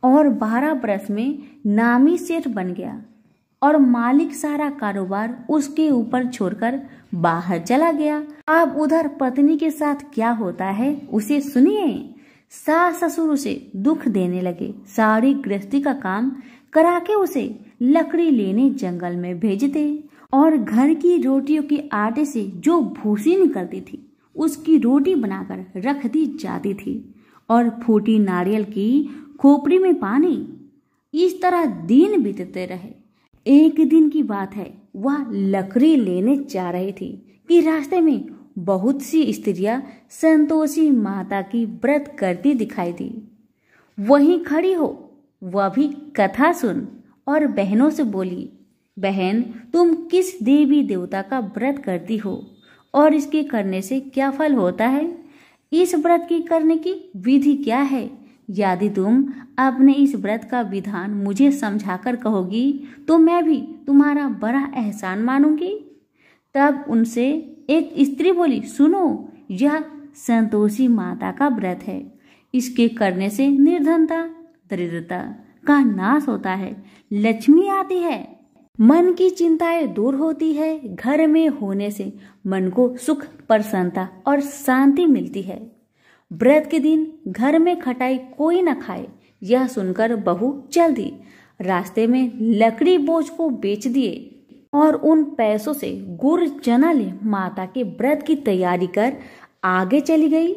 और 12 बरस में नामी सेठ बन गया और मालिक सारा कारोबार उसके ऊपर छोड़कर बाहर चला गया। अब उधर पत्नी के साथ क्या होता है उसे सुनिए। सास ससुर उसे दुख देने लगे। सारी गृहस्थी का काम करा के उसे लकड़ी लेने जंगल में भेजते और घर की रोटियों के आटे से जो भूसी निकलती थी उसकी रोटी बनाकर रख दी जाती थी और फूटी नारियल की खोपड़ी में पानी। इस तरह दिन बीतते रहे। एक दिन की बात है, वह लकड़ी लेने जा रही थी कि रास्ते में बहुत सी स्त्रियां संतोषी माता की व्रत करती दिखाई दी। वहीं खड़ी हो, वह भी कथा सुन और बहनों से बोली, बहन तुम किस देवी देवता का व्रत करती हो और इसके करने से क्या फल होता है? इस व्रत की करने की विधि क्या है? यदि तुम अपने इस व्रत का विधान मुझे समझाकर कहोगी तो मैं भी तुम्हारा बड़ा एहसान मानूंगी। तब उनसे एक स्त्री बोली, सुनो, यह संतोषी माता का व्रत है। इसके करने से निर्धनता, दरिद्रता का नाश होता है, लक्ष्मी आती है, मन की चिंताएं दूर होती है, घर में होने से मन को सुख, प्रसन्नता और शांति मिलती है। व्रत के दिन घर में खटाई कोई न खाए। यह सुनकर बहू चल दी। रास्ते में लकड़ी बोझ को बेच दिए और उन पैसों से गुड़ चना ले माता के व्रत की तैयारी कर आगे चली गई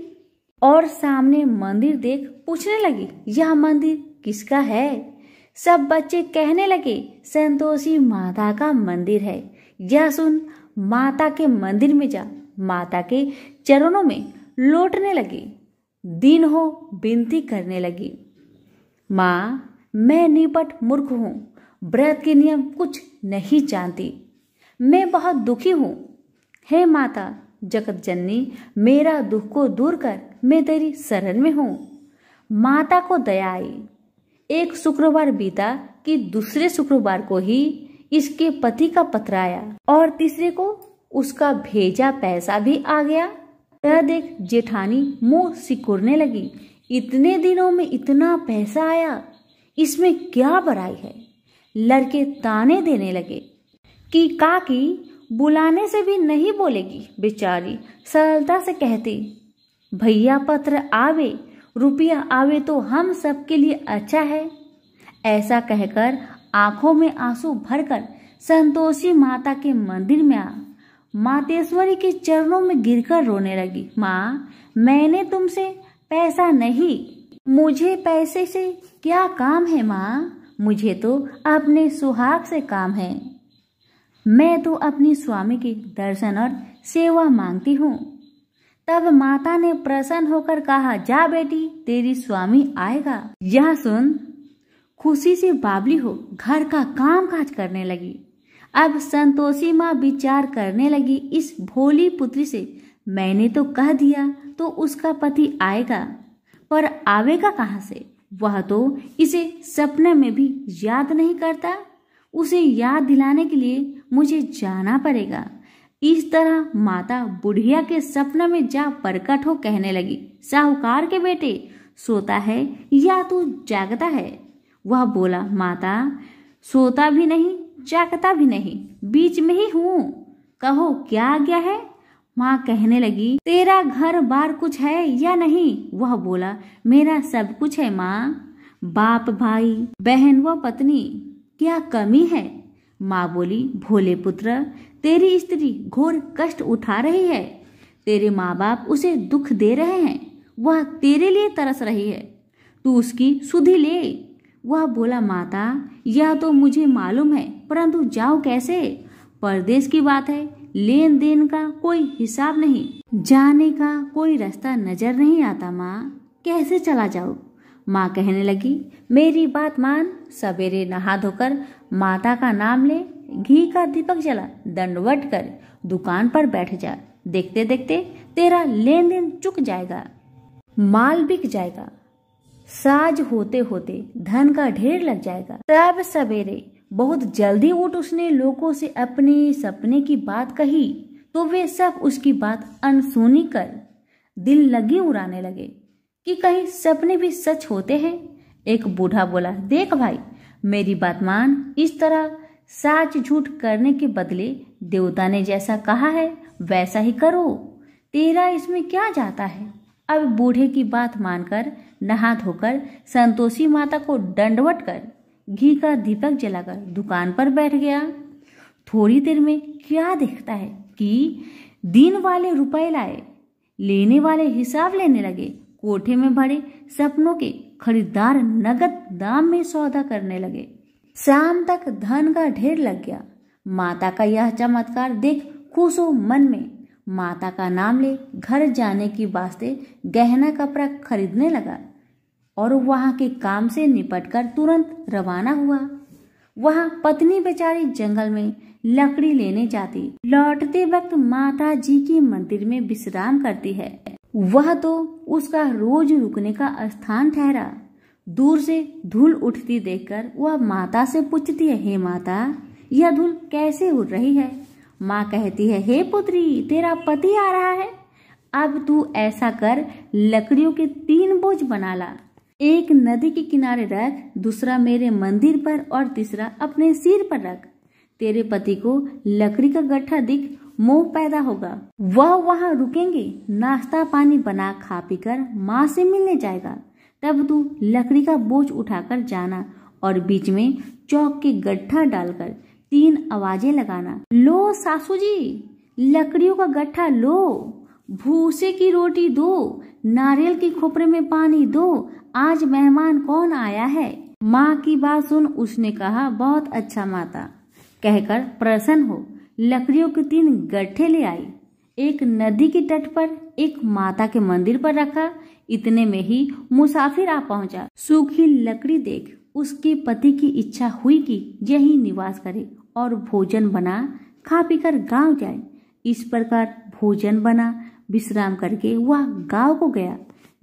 और सामने मंदिर देख पूछने लगी, यह मंदिर किसका है? सब बच्चे कहने लगे, संतोषी माता का मंदिर है। यह सुन माता के मंदिर में जा माता के चरणों में लौटने लगी। दिन हो विनती करने लगी, माँ मैं निपट मूर्ख हूँ, व्रत के नियम कुछ नहीं जानती, मैं बहुत दुखी हूँ। हे माता जगत जननी, मेरा दुख को दूर कर, मैं तेरी शरण में हूँ। माता को दया आई। एक शुक्रवार बीता कि दूसरे शुक्रवार को ही इसके पति का पत्र आया और तीसरे को उसका भेजा पैसा भी आ गया। यह देख जेठानी मुंह सिकुड़ने लगी, इतने दिनों में इतना पैसा आया, इसमें क्या बुराई है? लड़के ताने देने लगे कि काकी बुलाने से भी नहीं बोलेगी। बेचारी सरलता से कहती, भैया पत्र आवे, रुपया आवे तो हम सबके लिए अच्छा है। ऐसा कहकर आंखों में आंसू भरकर संतोषी माता के मंदिर में आ मातेश्वरी के चरणों में गिरकर रोने लगी। माँ मैंने तुमसे पैसा नहीं, मुझे पैसे से क्या काम है माँ, मुझे तो अपने सुहाग से काम है। मैं तो अपनी स्वामी के दर्शन और सेवा मांगती हूँ। तब माता ने प्रसन्न होकर कहा, जा बेटी तेरी स्वामी आएगा। यह सुन खुशी से बावली हो घर का काम काज करने लगी। अब संतोषी माँ विचार करने लगी, इस भोली पुत्री से मैंने तो कह दिया तो उसका पति आएगा, पर आवेगा कहाँ से? वह तो इसे सपने में भी याद नहीं करता। उसे याद दिलाने के लिए मुझे जाना पड़ेगा। इस तरह माता बुढ़िया के सपने में जा प्रकट हो कहने लगी, साहूकार के बेटे सोता है या तू जागता है? वह बोला, माता सोता भी नहीं जागता भी नहीं, बीच में ही हूँ, कहो क्या आज्ञा है? माँ कहने लगी, तेरा घर बार कुछ है या नहीं? वह बोला, मेरा सब कुछ है माँ, बाप भाई बहन व पत्नी, क्या कमी है? माँ बोली, भोले पुत्र तेरी स्त्री घोर कष्ट उठा रही है, तेरे माँ बाप उसे दुख दे रहे हैं, वह तेरे लिए तरस रही है, तू उसकी सुधि ले। वह बोला, माता यह तो मुझे मालूम है, परंतु जाओ कैसे? परदेश की बात है, लेन देन का कोई हिसाब नहीं, जाने का कोई रास्ता नजर नहीं आता माँ, कैसे चला जाऊं? माँ कहने लगी, मेरी बात मान, सवेरे नहा धोकर माता का नाम ले, घी का दीपक जला, दंडवत कर दुकान पर बैठ जा। देखते देखते तेरा लेन देन चुक जाएगा, माल बिक जाएगा, साज होते होते धन का ढेर लग जाएगा। तब सवेरे बहुत जल्दी उठ उसने लोगों से अपने सपने की बात कही, तो वे सब उसकी बात अनसुनी कर दिल लगी उड़ाने लगे कि कहीं सपने भी सच होते हैं। एक बूढ़ा बोला, देख भाई मेरी बात मान, इस तरह साच झूठ करने के बदले देवता ने जैसा कहा है वैसा ही करो, तेरा इसमें क्या जाता है। अब बूढ़े की बात मानकर नहा धोकर संतोषी माता को दंडवत कर घी का दीपक जलाकर दुकान पर बैठ गया। थोड़ी देर में क्या देखता है कि दिन वाले रुपए लाए, लेने वाले हिसाब लेने लगे, कोठे में भरे सपनों के खरीदार नगद दाम में सौदा करने लगे। शाम तक धन का ढेर लग गया। माता का यह चमत्कार देख खुश हो मन में माता का नाम ले घर जाने की वास्ते गहना कपड़ा खरीदने लगा और वहां के काम से निपटकर तुरंत रवाना हुआ। वहां पत्नी बेचारी जंगल में लकड़ी लेने जाती, लौटते वक्त माता जी की मंदिर में विश्राम करती है। वह तो उसका रोज रुकने का स्थान ठहरा। दूर से धूल उठती देखकर वह माता से पूछती है, हे माता यह धूल कैसे उड़ रही है? माँ कहती है, हे पुत्री तेरा पति आ रहा है, अब तू ऐसा कर लकड़ियों के 3 बोझ बना ला, एक नदी के किनारे रख, दूसरा मेरे मंदिर पर और तीसरा अपने सिर पर रख। तेरे पति को लकड़ी का गट्ठा दिख मोह पैदा होगा, वह वहां रुकेंगे, नाश्ता पानी बना खा पीकर माँ से मिलने जाएगा। तब तू लकड़ी का बोझ उठाकर जाना और बीच में चौक के गड्ढा डालकर 3 आवाजें लगाना, लो सासू जी लकड़ियों का गट्ठा लो, भूसे की रोटी दो, नारियल की खोपरे में पानी दो, आज मेहमान कौन आया है। माँ की बात सुन उसने कहा, बहुत अच्छा माता, कहकर प्रसन्न हो लकड़ियों के 3 गट्ठे ले आई, एक नदी के तट पर, एक माता के मंदिर पर रखा। इतने में ही मुसाफिर आ पहुंचा। सूखी लकड़ी देख उसके पति की इच्छा हुई कि यही निवास करे और भोजन बना खा पीकर गांव जाए। इस प्रकार भोजन बना विश्राम करके वह गांव को गया।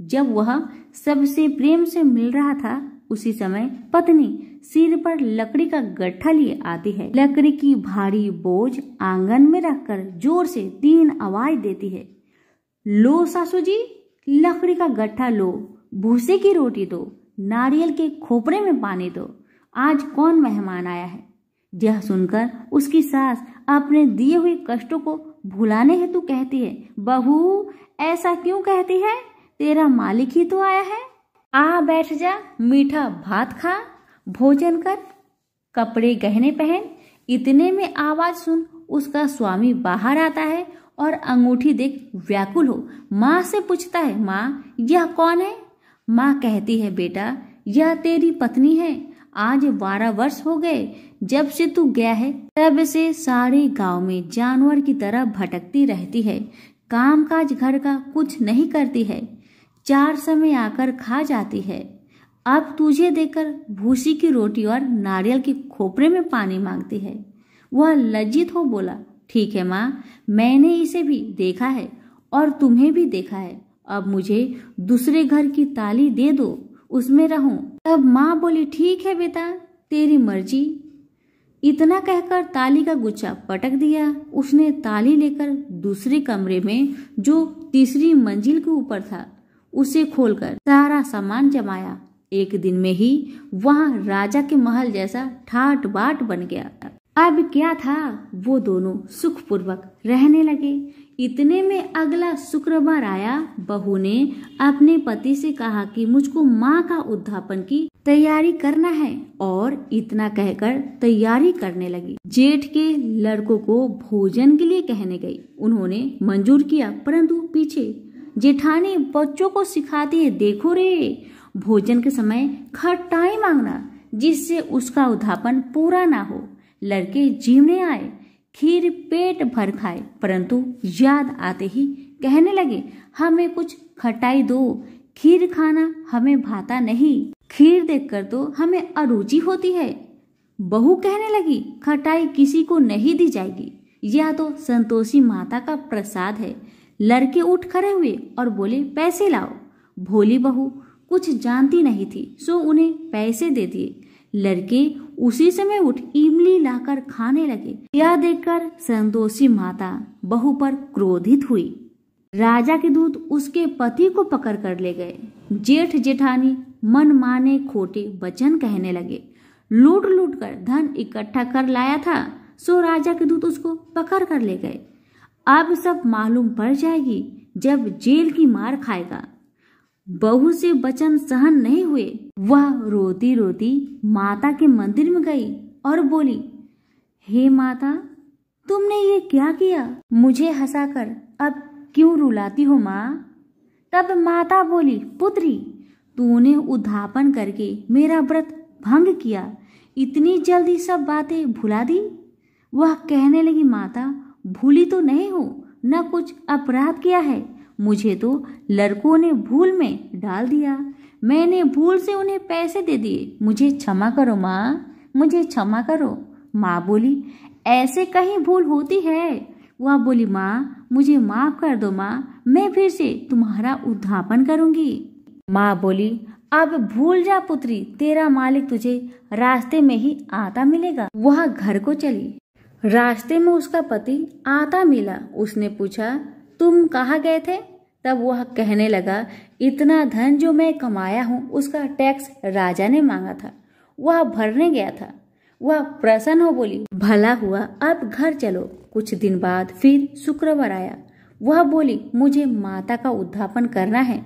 जब वह सबसे प्रेम से मिल रहा था उसी समय पत्नी सिर पर लकड़ी का गट्ठा लिए आती है। लकड़ी की भारी बोझ आंगन में रखकर जोर से 3 आवाज देती है, लो सासू जी लकड़ी का गट्ठा लो, भूसे की रोटी दो, नारियल के खोपरे में पानी दो, आज कौन मेहमान आया है। यह सुनकर उसकी सास अपने दिए हुए कष्टों को भुलाने हेतु कहती है, बहू ऐसा क्यों कहती है, तेरा मालिक ही तो आया है, आ बैठ जा, मीठा भात खा, भोजन कर, कपड़े गहने पहन। इतने में आवाज सुन उसका स्वामी बाहर आता है और अंगूठी देख व्याकुल हो माँ से पूछता है, माँ यह कौन है। माँ कहती है, बेटा यह तेरी पत्नी है, आज 12 वर्ष हो गए जब से तू गया है, तब से सारे गांव में जानवर की तरह भटकती रहती है, कामकाज घर का कुछ नहीं करती है, 4 समय आकर खा जाती है। अब तुझे देखकर भूसी की रोटी और नारियल के खोपरे में पानी मांगती है। वह लज्जित हो बोला, ठीक है माँ, मैंने इसे भी देखा है और तुम्हें भी देखा है, अब मुझे दूसरे घर की ताली दे दो, उसमें रहूं। तब माँ बोली, ठीक है बेटा तेरी मर्जी। इतना कहकर ताली का गुच्छा पटक दिया। उसने ताली लेकर दूसरे कमरे में जो तीसरी मंजिल के ऊपर था उसे खोलकर सारा सामान जमाया। एक दिन में ही वहां राजा के महल जैसा ठाट बाट बन गया। अब क्या था, वो दोनों सुखपूर्वक रहने लगे। इतने में अगला शुक्रवार आया। बहू ने अपने पति से कहा कि मुझको माँ का उद्यापन की तैयारी करना है और इतना कहकर तैयारी करने लगी। जेठ के लड़कों को भोजन के लिए कहने गई। उन्होंने मंजूर किया, परंतु पीछे जेठानी बच्चों को सिखाती है, देखो रे भोजन के समय खटाई मांगना, जिससे उसका उद्यापन पूरा ना हो। लड़के जीवने आए, खीर पेट भर खाए, परंतु याद आते ही कहने लगे, हमें कुछ खटाई दो, खीर खाना हमें भाता नहीं, खीर देखकर तो हमें अरुचि होती है। बहू कहने लगी, खटाई किसी को नहीं दी जाएगी, यह तो संतोषी माता का प्रसाद है। लड़के उठ खड़े हुए और बोले, पैसे लाओ। भोली बहू कुछ जानती नहीं थी, सो उन्हें पैसे दे दिए। लड़के उसी समय उठ इमली लाकर खाने लगे। यह देखकर संतोषी माता बहू पर क्रोधित हुई। राजा के दूत उसके पति को पकड़ कर ले गए। जेठ जेठानी मन माने खोटे वचन कहने लगे। लूट लूट कर धन इकट्ठा कर लाया था, सो राजा के दूत उसको पकड़ कर ले गए। अब सब मालूम पड़ जाएगी जब जेल की मार खाएगा। बहू से वचन सहन नहीं हुए। वह रोती रोती माता के मंदिर में गई और बोली, हे माता, तुमने ये क्या किया? मुझे हंसाकर अब क्यों रुलाती हो माँ? तब माता बोली, पुत्री, तूने उद्यापन करके मेरा व्रत भंग किया, इतनी जल्दी सब बातें भुला दी। वह कहने लगी, माता, भूली तो नहीं हूँ, न कुछ अपराध किया है, मुझे तो लड़कों ने भूल में डाल दिया, मैंने भूल से उन्हें पैसे दे दिए, मुझे क्षमा करो माँ, मुझे क्षमा करो। माँ बोली, ऐसे कहीं भूल होती है? वह बोली, माँ, मुझे माफ कर दो माँ, मैं फिर से तुम्हारा उद्यापन करूंगी। माँ बोली, अब भूल जा पुत्री, तेरा मालिक तुझे रास्ते में ही आता मिलेगा। वह घर को चली। रास्ते में उसका पति आता मिला। उसने पूछा, तुम कहाँ गए थे? तब वह कहने लगा, इतना धन जो मैं कमाया हूँ उसका टैक्स राजा ने मांगा था, वह भरने गया था। वह प्रसन्न हो बोली, भला हुआ, अब घर चलो। कुछ दिन बाद फिर शुक्रवार आया। वह बोली, मुझे माता का उद्यापन करना है।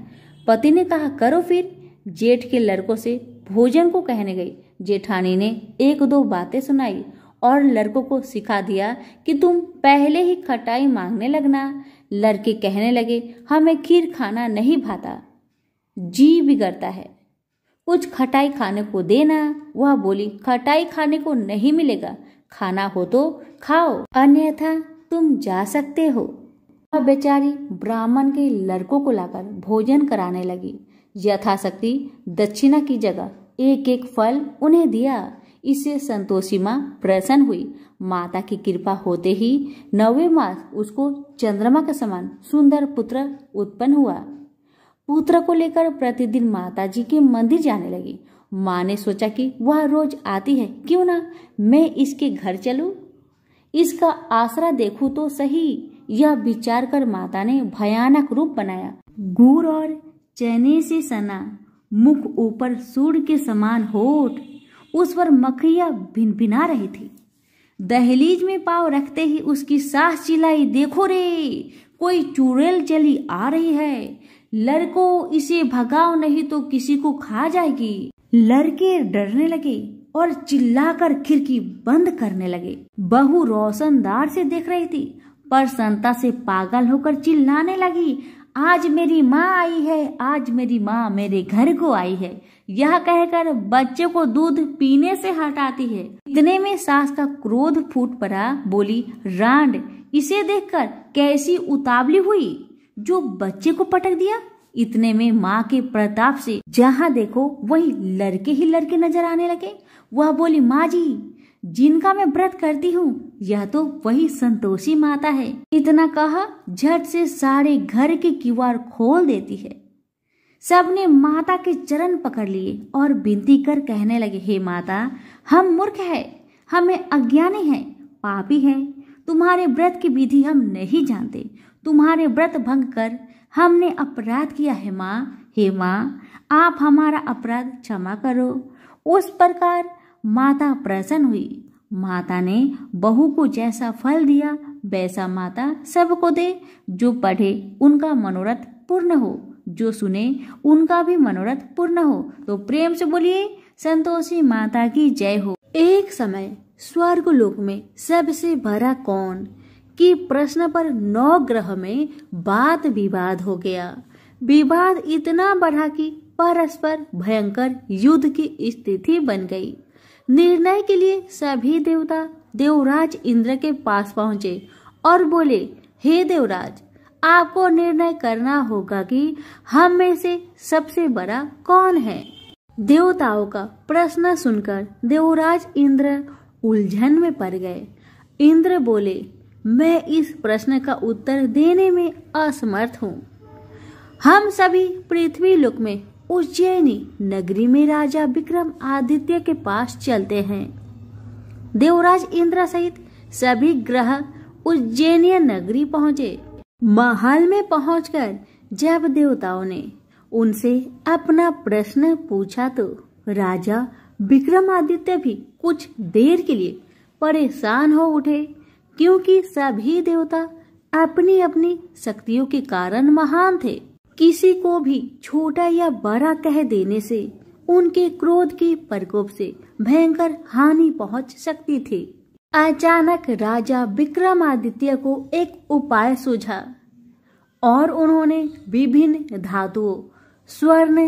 पति ने कहा, करो फिर। जेठ के लड़कों से भोजन को कहने गई। जेठानी ने एक दो बातें सुनाई और लड़कों को सिखा दिया कि तुम पहले ही खटाई मांगने लगना। लड़के कहने लगे, हमें खीर खाना नहीं भाता, जी बिगड़ता है, कुछ खटाई खाने को देना। वह बोली, खटाई खाने को नहीं मिलेगा, खाना हो तो खाओ, अन्यथा तुम जा सकते हो। वह बेचारी ब्राह्मण के लड़कों को लाकर भोजन कराने लगी। यथाशक्ति दक्षिणा की जगह एक एक फल उन्हें दिया। इससे संतोषी माँ प्रसन्न हुई। माता की कृपा होते ही 9वें मास उसको चंद्रमा के समान सुंदर पुत्र उत्पन्न हुआ। पुत्र को लेकर प्रतिदिन माता जी के मंदिर जाने लगी। माँ ने सोचा कि वह रोज आती है, क्यों ना मैं इसके घर चलूं, इसका आसरा देखूं तो सही। यह विचार कर माता ने भयानक रूप बनाया। गुड़ और चने से सना, मुख ऊपर सूर्य के समान होठ, उस पर मक्खियां भिनभिना रही थी। दहलीज में पांव रखते ही उसकी सास चिल्लाई, देखो रे, कोई चुड़ैल चली आ रही है, लड़कों इसे भगाओ नहीं तो किसी को खा जाएगी। लड़के डरने लगे और चिल्लाकर खिड़की बंद करने लगे। बहू रोशनदार से देख रही थी, प्रसन्नता से पागल होकर चिल्लाने लगी, आज मेरी माँ आई है, आज मेरी माँ मेरे घर को आई है। यह कहकर बच्चे को दूध पीने से हटाती है। इतने में सास का क्रोध फूट पड़ा। बोली, रांड, इसे देखकर कैसी उतावली हुई जो बच्चे को पटक दिया। इतने में माँ के प्रताप से जहाँ देखो वही लड़के ही लड़के नजर आने लगे। वह बोली, माँ जी, जिनका मैं व्रत करती हूँ यह तो वही संतोषी माता है। इतना कहा झट से सारे घर के किवाड़ खोल देती है। सबने माता के चरण पकड़ लिए और विनती कर कहने लगे, हे माता, हम मूर्ख हैं, हमें अज्ञानी हैं, पापी हैं, तुम्हारे व्रत की विधि हम नहीं जानते, तुम्हारे व्रत भंग कर हमने अपराध किया है माँ। हे माँ, आप हमारा अपराध क्षमा करो। उस प्रकार माता प्रसन्न हुई। माता ने बहू को जैसा फल दिया वैसा माता सबको दे। जो पढ़े उनका मनोरथ पूर्ण हो, जो सुने उनका भी मनोरथ पूर्ण हो। तो प्रेम से बोलिए, संतोषी माता की जय हो। एक समय स्वर्गलोक में सबसे बड़ा कौन कि प्रश्न पर 9 ग्रह में वाद विवाद हो गया। विवाद इतना बढ़ा कि परस्पर भयंकर युद्ध की स्थिति बन गई। निर्णय के लिए सभी देवता देवराज इंद्र के पास पहुंचे और बोले, हे देवराज, आपको निर्णय करना होगा कि हम में से सबसे बड़ा कौन है। देवताओं का प्रश्न सुनकर देवराज इंद्र उलझन में पड़ गए। इंद्र बोले, मैं इस प्रश्न का उत्तर देने में असमर्थ हूँ। हम सभी पृथ्वी लोक में उज्जैनी नगरी में राजा विक्रम आदित्य के पास चलते हैं। देवराज इंद्र सहित सभी ग्रह उज्जैनी नगरी पहुँचे। महल में पहुंचकर जब देवताओं ने उनसे अपना प्रश्न पूछा तो राजा विक्रमादित्य भी कुछ देर के लिए परेशान हो उठे, क्योंकि सभी देवता अपनी अपनी शक्तियों के कारण महान थे। किसी को भी छोटा या बड़ा कह देने से उनके क्रोध के प्रकोप से भयंकर हानि पहुंच सकती थी। अचानक राजा विक्रमादित्य को एक उपाय सूझा और उन्होंने विभिन्न धातुओं स्वर्ण,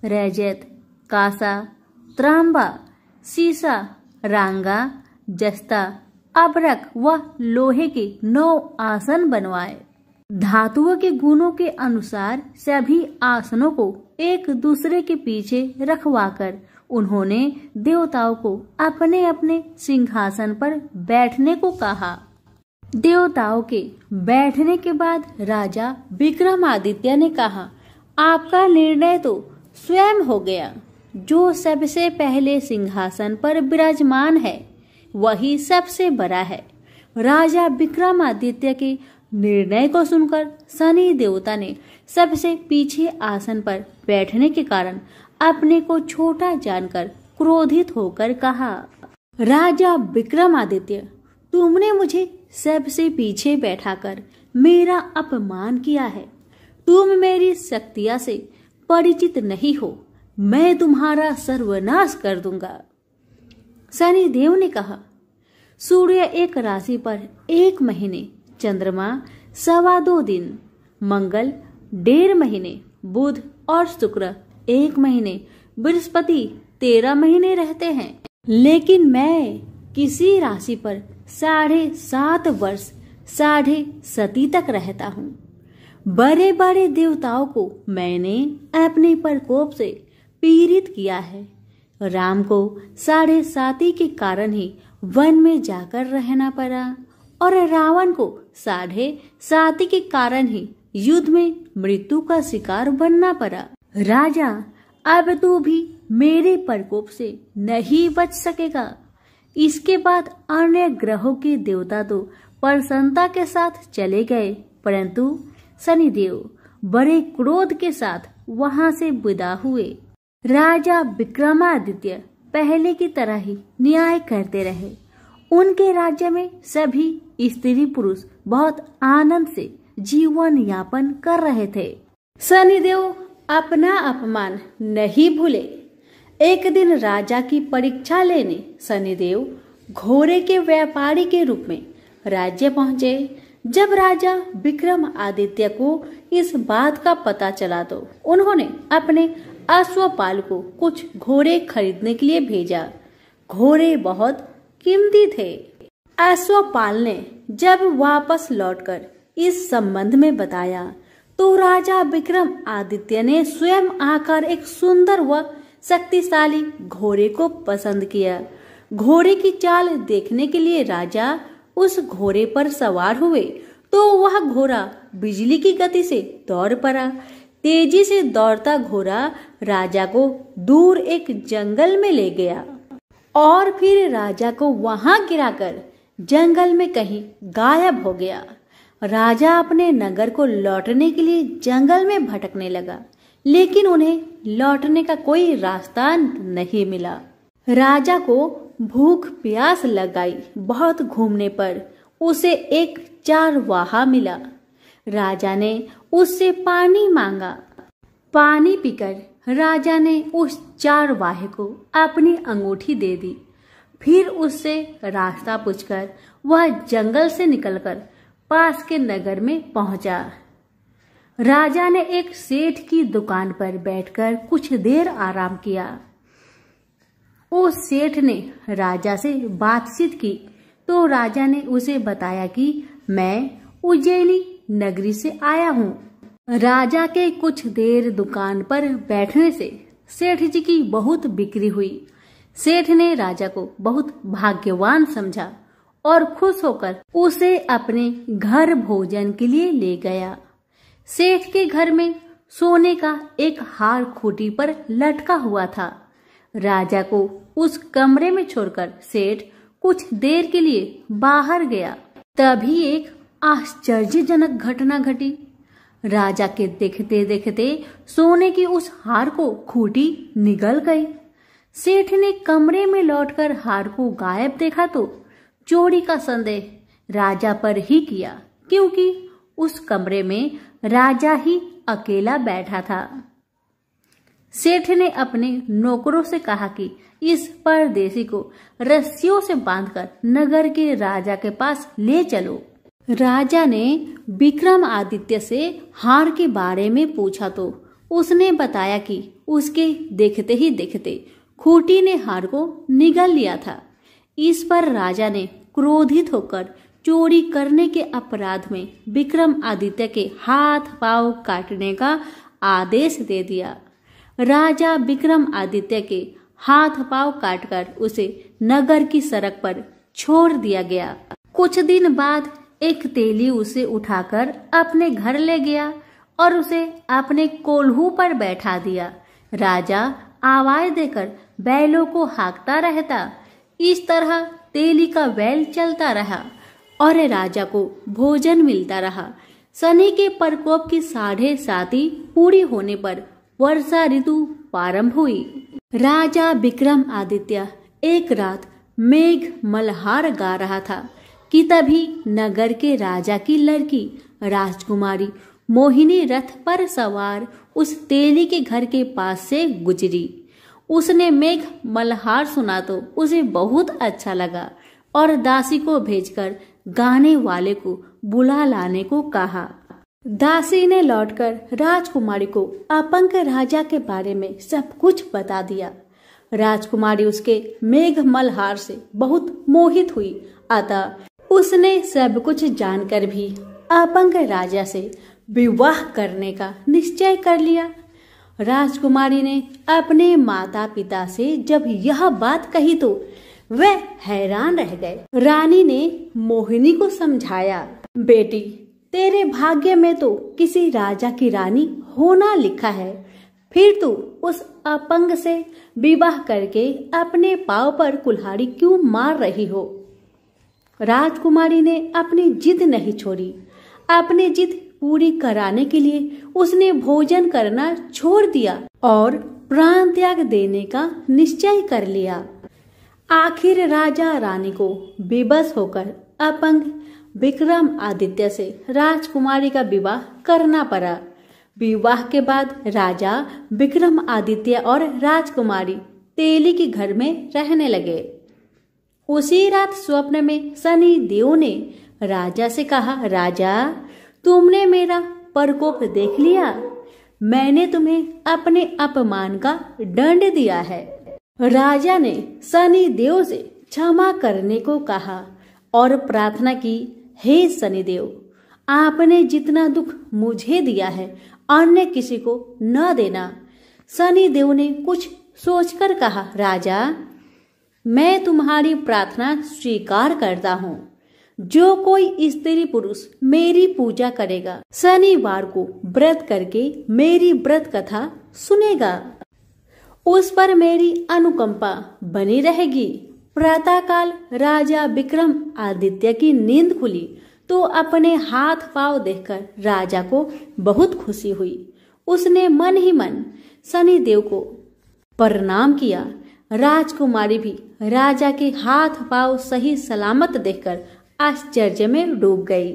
रजत, कांसा, तांबा, सीसा, रांगा, जस्ता, अभ्रक व लोहे के 9 आसन बनवाए। धातुओं के गुणों के अनुसार सभी आसनों को एक दूसरे के पीछे रखवाकर उन्होंने देवताओं को अपने अपने सिंहासन पर बैठने को कहा। देवताओं के बैठने के बाद राजा विक्रमादित्य ने कहा, आपका निर्णय तो स्वयं हो गया। जो सबसे पहले सिंहासन पर विराजमान है वही सबसे बड़ा है। राजा विक्रमादित्य के निर्णय को सुनकर शनि देवता ने सबसे पीछे आसन पर बैठने के कारण अपने को छोटा जानकर क्रोधित होकर कहा, राजा विक्रमादित्य, तुमने मुझे सबसे पीछे बैठाकर मेरा अपमान किया है। तुम मेरी शक्तियां से परिचित नहीं हो। मैं तुम्हारा सर्वनाश कर दूंगा। शनि देव ने कहा, सूर्य एक राशि पर 1 महीने, चंद्रमा 2.25 दिन, मंगल 1.5 महीने, बुध और शुक्र 1 महीने, बृहस्पति 13 महीने रहते हैं। लेकिन मैं किसी राशि पर 7.5 वर्ष 7.5 तक रहता हूँ। बड़े बड़े देवताओं को मैंने अपने प्रकोप से पीड़ित किया है। राम को 7.5 के कारण ही वन में जाकर रहना पड़ा और रावण को 7.5 के कारण ही युद्ध में मृत्यु का शिकार बनना पड़ा। राजा, अब तू भी मेरे प्रकोप से नहीं बच सकेगा। इसके बाद अन्य ग्रहों के देवता तो प्रसन्नता के साथ चले गए, परंतु शनिदेव बड़े क्रोध के साथ वहां से विदा हुए। राजा विक्रमादित्य पहले की तरह ही न्याय करते रहे। उनके राज्य में सभी स्त्री पुरुष बहुत आनंद से जीवन यापन कर रहे थे। शनिदेव अपना अपमान नहीं भूले। एक दिन राजा की परीक्षा लेने शनिदेव घोड़े के व्यापारी के रूप में राज्य पहुंचे। जब राजा विक्रमादित्य को इस बात का पता चला तो उन्होंने अपने अश्वपाल को कुछ घोड़े खरीदने के लिए भेजा। घोड़े बहुत कीमती थे। अश्वपाल ने जब वापस लौटकर इस संबंध में बताया तो राजा विक्रमादित्य ने स्वयं आकर एक सुंदर व शक्तिशाली घोड़े को पसंद किया। घोड़े की चाल देखने के लिए राजा उस घोड़े पर सवार हुए तो वह घोड़ा बिजली की गति से दौड़ पड़ा। तेजी से दौड़ता घोड़ा राजा को दूर एक जंगल में ले गया और फिर राजा को वहां गिराकर जंगल में कहीं गायब हो गया। राजा अपने नगर को लौटने के लिए जंगल में भटकने लगा, लेकिन उन्हें लौटने का कोई रास्ता नहीं मिला। राजा को भूख प्यास लगाई। बहुत घूमने पर उसे एक चारवाहा मिला। राजा ने उससे पानी मांगा। पानी पीकर राजा ने उस चारवाहे को अपनी अंगूठी दे दी। फिर उससे रास्ता पूछकर वह जंगल से निकलकर पास के नगर में पहुंचा। राजा ने एक सेठ की दुकान पर बैठकर कुछ देर आराम किया। उस सेठ ने राजा से बातचीत की तो राजा ने उसे बताया कि मैं उज्जैनी नगरी से आया हूँ। राजा के कुछ देर दुकान पर बैठने से सेठ जी की बहुत बिक्री हुई। सेठ ने राजा को बहुत भाग्यवान समझा और खुश होकर उसे अपने घर भोजन के लिए ले गया। सेठ के घर में सोने का एक हार खूंटी पर लटका हुआ था। राजा को उस कमरे में छोड़कर सेठ कुछ देर के लिए बाहर गया। तभी एक आश्चर्यजनक घटना घटी। राजा के देखते देखते सोने की उस हार को खूंटी निगल गई। सेठ ने कमरे में लौटकर हार को गायब देखा तो चोरी का संदेह राजा पर ही किया, क्योंकि उस कमरे में राजा ही अकेला बैठा था। सेठ ने अपने नौकरों से कहा कि इस परदेसी को रस्सियों से बांधकर नगर के राजा के पास ले चलो। राजा ने विक्रमादित्य से हार के बारे में पूछा तो उसने बताया कि उसके देखते ही देखते खूंटी ने हार को निगल लिया था। इस पर राजा ने क्रोधित होकर चोरी करने के अपराध में विक्रमादित्य के हाथ पांव काटने का आदेश दे दिया। राजा विक्रमादित्य के हाथ पांव काटकर उसे नगर की सड़क पर छोड़ दिया गया। कुछ दिन बाद एक तेली उसे उठाकर अपने घर ले गया और उसे अपने कोल्हू पर बैठा दिया। राजा आवाज देकर बैलों को हाँकता रहता। इस तरह तेली का बैल चलता रहा और राजा को भोजन मिलता रहा। शनि के प्रकोप की 7.5 पूरी होने पर वर्षा ऋतु प्रारंभ हुई। राजा विक्रमादित्य एक रात मेघ मल्हार गा रहा था कि तभी नगर के राजा की लड़की राजकुमारी मोहिनी रथ पर सवार उस तेली के घर के पास से गुजरी। उसने मेघ मल्हार सुना तो उसे बहुत अच्छा लगा और दासी को भेजकर गाने वाले को बुला लाने को कहा। दासी ने लौटकर राजकुमारी को अपंग राजा के बारे में सब कुछ बता दिया। राजकुमारी उसके मेघ मल्हार से बहुत मोहित हुई, अतः उसने सब कुछ जानकर भी अपंग राजा से विवाह करने का निश्चय कर लिया। राजकुमारी ने अपने माता पिता से जब यह बात कही तो वह हैरान रह गए। रानी ने मोहिनी को समझाया, बेटी तेरे भाग्य में तो किसी राजा की रानी होना लिखा है, फिर तू उस अपंग से विवाह करके अपने पांव पर कुल्हाड़ी क्यों मार रही हो। राजकुमारी ने अपनी जिद नहीं छोड़ी। अपनी जिद पूरी कराने के लिए उसने भोजन करना छोड़ दिया और प्राण त्याग देने का निश्चय कर लिया। आखिर राजा रानी को बेबस होकर अपंग विक्रमादित्य से राजकुमारी का विवाह करना पड़ा। विवाह के बाद राजा विक्रमादित्य और राजकुमारी तेली के घर में रहने लगे। उसी रात स्वप्न में शनि देव ने राजा से कहा, राजा तुमने मेरा प्रकोप देख लिया। मैंने तुम्हें अपने अपमान का दंड दिया है। राजा ने शनि देव से क्षमा करने को कहा और प्रार्थना की, हे शनिदेव, आपने जितना दुख मुझे दिया है अन्य किसी को न देना। शनिदेव ने कुछ सोचकर कहा, राजा मैं तुम्हारी प्रार्थना स्वीकार करता हूँ। जो कोई स्त्री पुरुष मेरी पूजा करेगा शनिवार को व्रत करके मेरी व्रत कथा सुनेगा, उस पर मेरी अनुकंपा बनी रहेगी। प्रातःकाल राजा विक्रमादित्य की नींद खुली तो अपने हाथ पांव देखकर राजा को बहुत खुशी हुई। उसने मन ही मन शनिदेव को प्रणाम किया। राजकुमारी भी राजा के हाथ पांव सही सलामत देखकर आश्चर्य में डूब गई।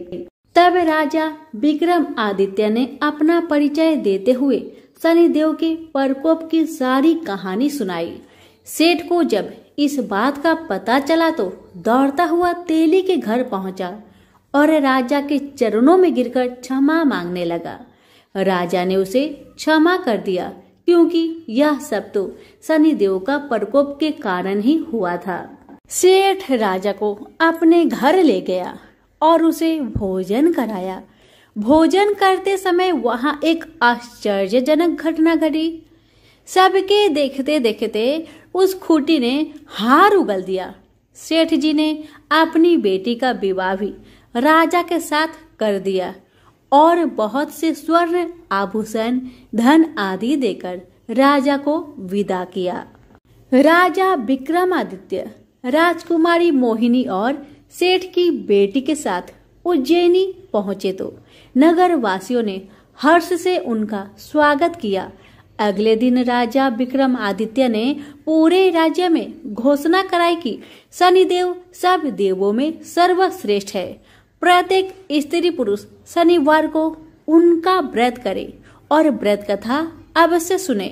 तब राजा विक्रमादित्य ने अपना परिचय देते हुए शनिदेव के प्रकोप की सारी कहानी सुनाई। सेठ को जब इस बात का पता चला तो दौड़ता हुआ तेली के घर पहुंचा और राजा के चरणों में गिरकर क्षमा मांगने लगा। राजा ने उसे क्षमा कर दिया, क्योंकि यह सब तो शनिदेव का प्रकोप के कारण ही हुआ था। सेठ राजा को अपने घर ले गया और उसे भोजन कराया। भोजन करते समय वहां एक आश्चर्यजनक घटना घटी। सबके देखते देखते उस खूंटी ने हार उगल दिया। सेठ जी ने अपनी बेटी का विवाह भी राजा के साथ कर दिया और बहुत से स्वर्ण आभूषण, धन आदि देकर राजा को विदा किया। राजा विक्रमादित्य राजकुमारी मोहिनी और सेठ की बेटी के साथ उज्जैनी पहुंचे तो नगर वासियों ने हर्ष से उनका स्वागत किया। अगले दिन राजा विक्रमादित्य ने पूरे राज्य में घोषणा कराई कि शनिदेव सब देवों में सर्वश्रेष्ठ है। प्रत्येक स्त्री पुरुष शनिवार को उनका व्रत करे और व्रत कथा अवश्य सुने।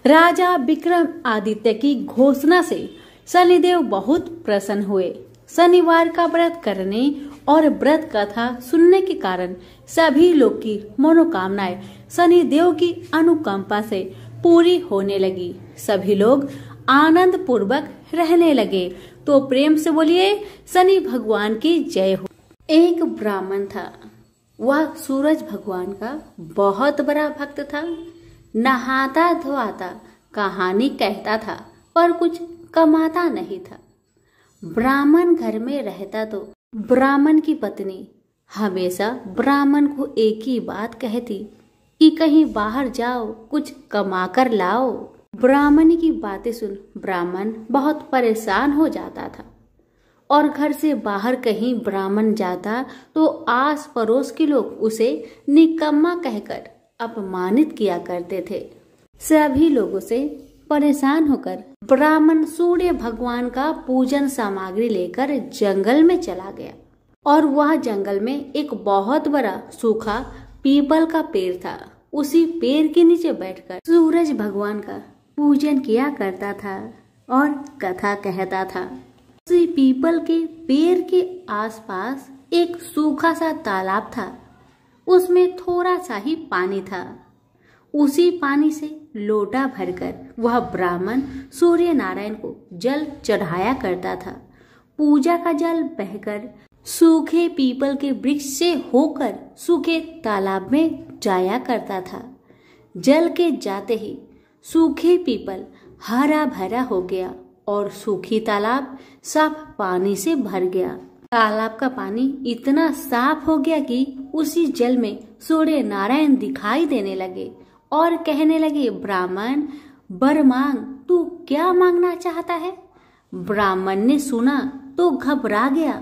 राजा विक्रमादित्य की घोषणा से शनिदेव बहुत प्रसन्न हुए। शनिवार का व्रत करने और व्रत कथा सुनने के कारण सभी लोग की मनोकामनाएं शनिदेव की अनुकंपा से पूरी होने लगी। सभी लोग आनंद पूर्वक रहने लगे। तो प्रेम से बोलिए शनि भगवान की जय हो। एक ब्राह्मण था। वह सूरज भगवान का बहुत बड़ा भक्त था। नहाता धोता कहानी कहता था, पर कुछ कमाता नहीं था। ब्राह्मण घर में रहता तो ब्राह्मण की पत्नी हमेशा ब्राह्मण को एक ही बात कहती कि कहीं बाहर जाओ, कुछ कमा कर लाओ। ब्राह्मण की बातें सुन ब्राह्मण बहुत परेशान हो जाता था और घर से बाहर कहीं ब्राह्मण जाता तो आस पड़ोस के लोग उसे निकम्मा कहकर अपमानित किया करते थे। सभी लोगों से परेशान होकर ब्राह्मण सूर्य भगवान का पूजन सामग्री लेकर जंगल में चला गया और वह जंगल में एक बहुत बड़ा सूखा पीपल का पेड़ था। उसी पेड़ के नीचे बैठकर सूरज भगवान का पूजन किया करता था और कथा कहता था। उसी पीपल के पेड़ के आसपास एक सूखा सा तालाब था। उसमें थोड़ा सा ही पानी था। उसी पानी से लोटा भरकर वह ब्राह्मण सूर्य नारायण को जल चढ़ाया करता था। पूजा का जल बहकर सूखे पीपल के वृक्ष से होकर सूखे तालाब में जाया करता था। जल के जाते ही सूखे पीपल हरा भरा हो गया और सूखी तालाब साफ पानी से भर गया। तालाब का पानी इतना साफ हो गया कि उसी जल में सूर्य नारायण दिखाई देने लगे और कहने लगे, ब्राह्मण वर मांग, तू क्या मांगना चाहता है? ब्राह्मण ने सुना तो घबरा गया।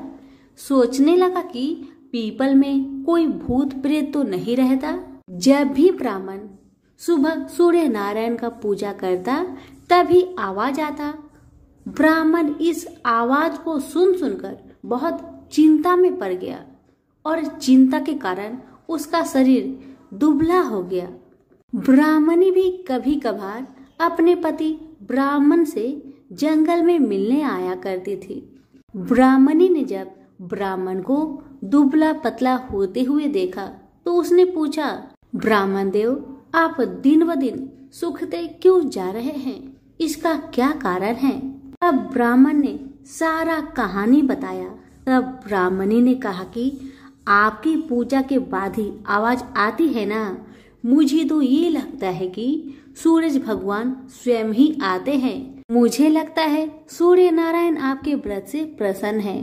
सोचने लगा कि पीपल में कोई भूत प्रेत तो नहीं रहता। जब भी ब्राह्मण सुबह सूर्य नारायण का पूजा करता तभी आवाज आता। ब्राह्मण इस आवाज को सुनकर बहुत चिंता में पड़ गया और चिंता के कारण उसका शरीर दुबला हो गया। ब्राह्मणी भी कभी कभार अपने पति ब्राह्मण से जंगल में मिलने आया करती थी। ब्राह्मणी ने जब ब्राह्मण को दुबला पतला होते हुए देखा तो उसने पूछा, ब्राह्मण देव, आप दिन ब दिन सूखते क्यों जा रहे हैं? इसका क्या कारण है? तब ब्राह्मण ने सारा कहानी बताया। तब ब्राह्मणी ने कहा कि आपकी पूजा के बाद ही आवाज आती है ना, मुझे तो ये लगता है कि सूरज भगवान स्वयं ही आते हैं। मुझे लगता है सूर्य नारायण आपके व्रत से प्रसन्न है।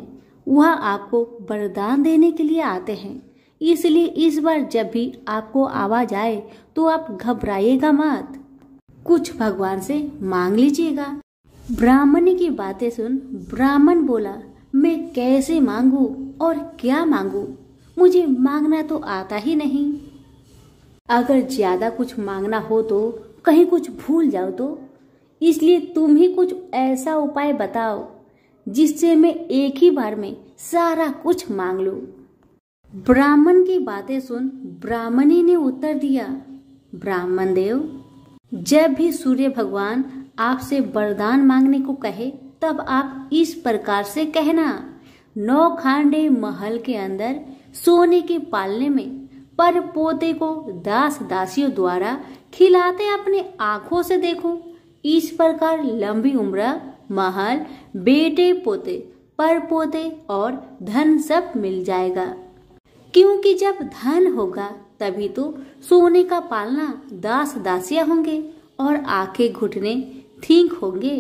वह आपको वरदान देने के लिए आते हैं। इसलिए इस बार जब भी आपको आवाज आए तो आप घबराइएगा मत, कुछ भगवान से मांग लीजिएगा। ब्राह्मणी की बातें सुन ब्राह्मण बोला, मैं कैसे मांगू और क्या मांगू? मुझे मांगना तो आता ही नहीं। अगर ज्यादा कुछ मांगना हो तो कहीं कुछ भूल जाओ तो, इसलिए तुम ही कुछ ऐसा उपाय बताओ जिससे मैं एक ही बार में सारा कुछ मांग लूं। ब्राह्मण की बातें सुन ब्राह्मणी ने उत्तर दिया, ब्राह्मण देव, जब भी सूर्य भगवान आपसे वरदान मांगने को कहे तब आप इस प्रकार से कहना, 9 खांडे महल के अंदर सोने के पालने में पर पोते को दास दासियों द्वारा खिलाते अपनी आंखों से देखो। इस प्रकार लंबी उम्र, महल, बेटे पोते, पर पोते और धन सब मिल जाएगा। क्योंकि जब धन होगा तभी तो सोने का पालना दास दासियां होंगे और आंखें घुटने ठीक होंगे,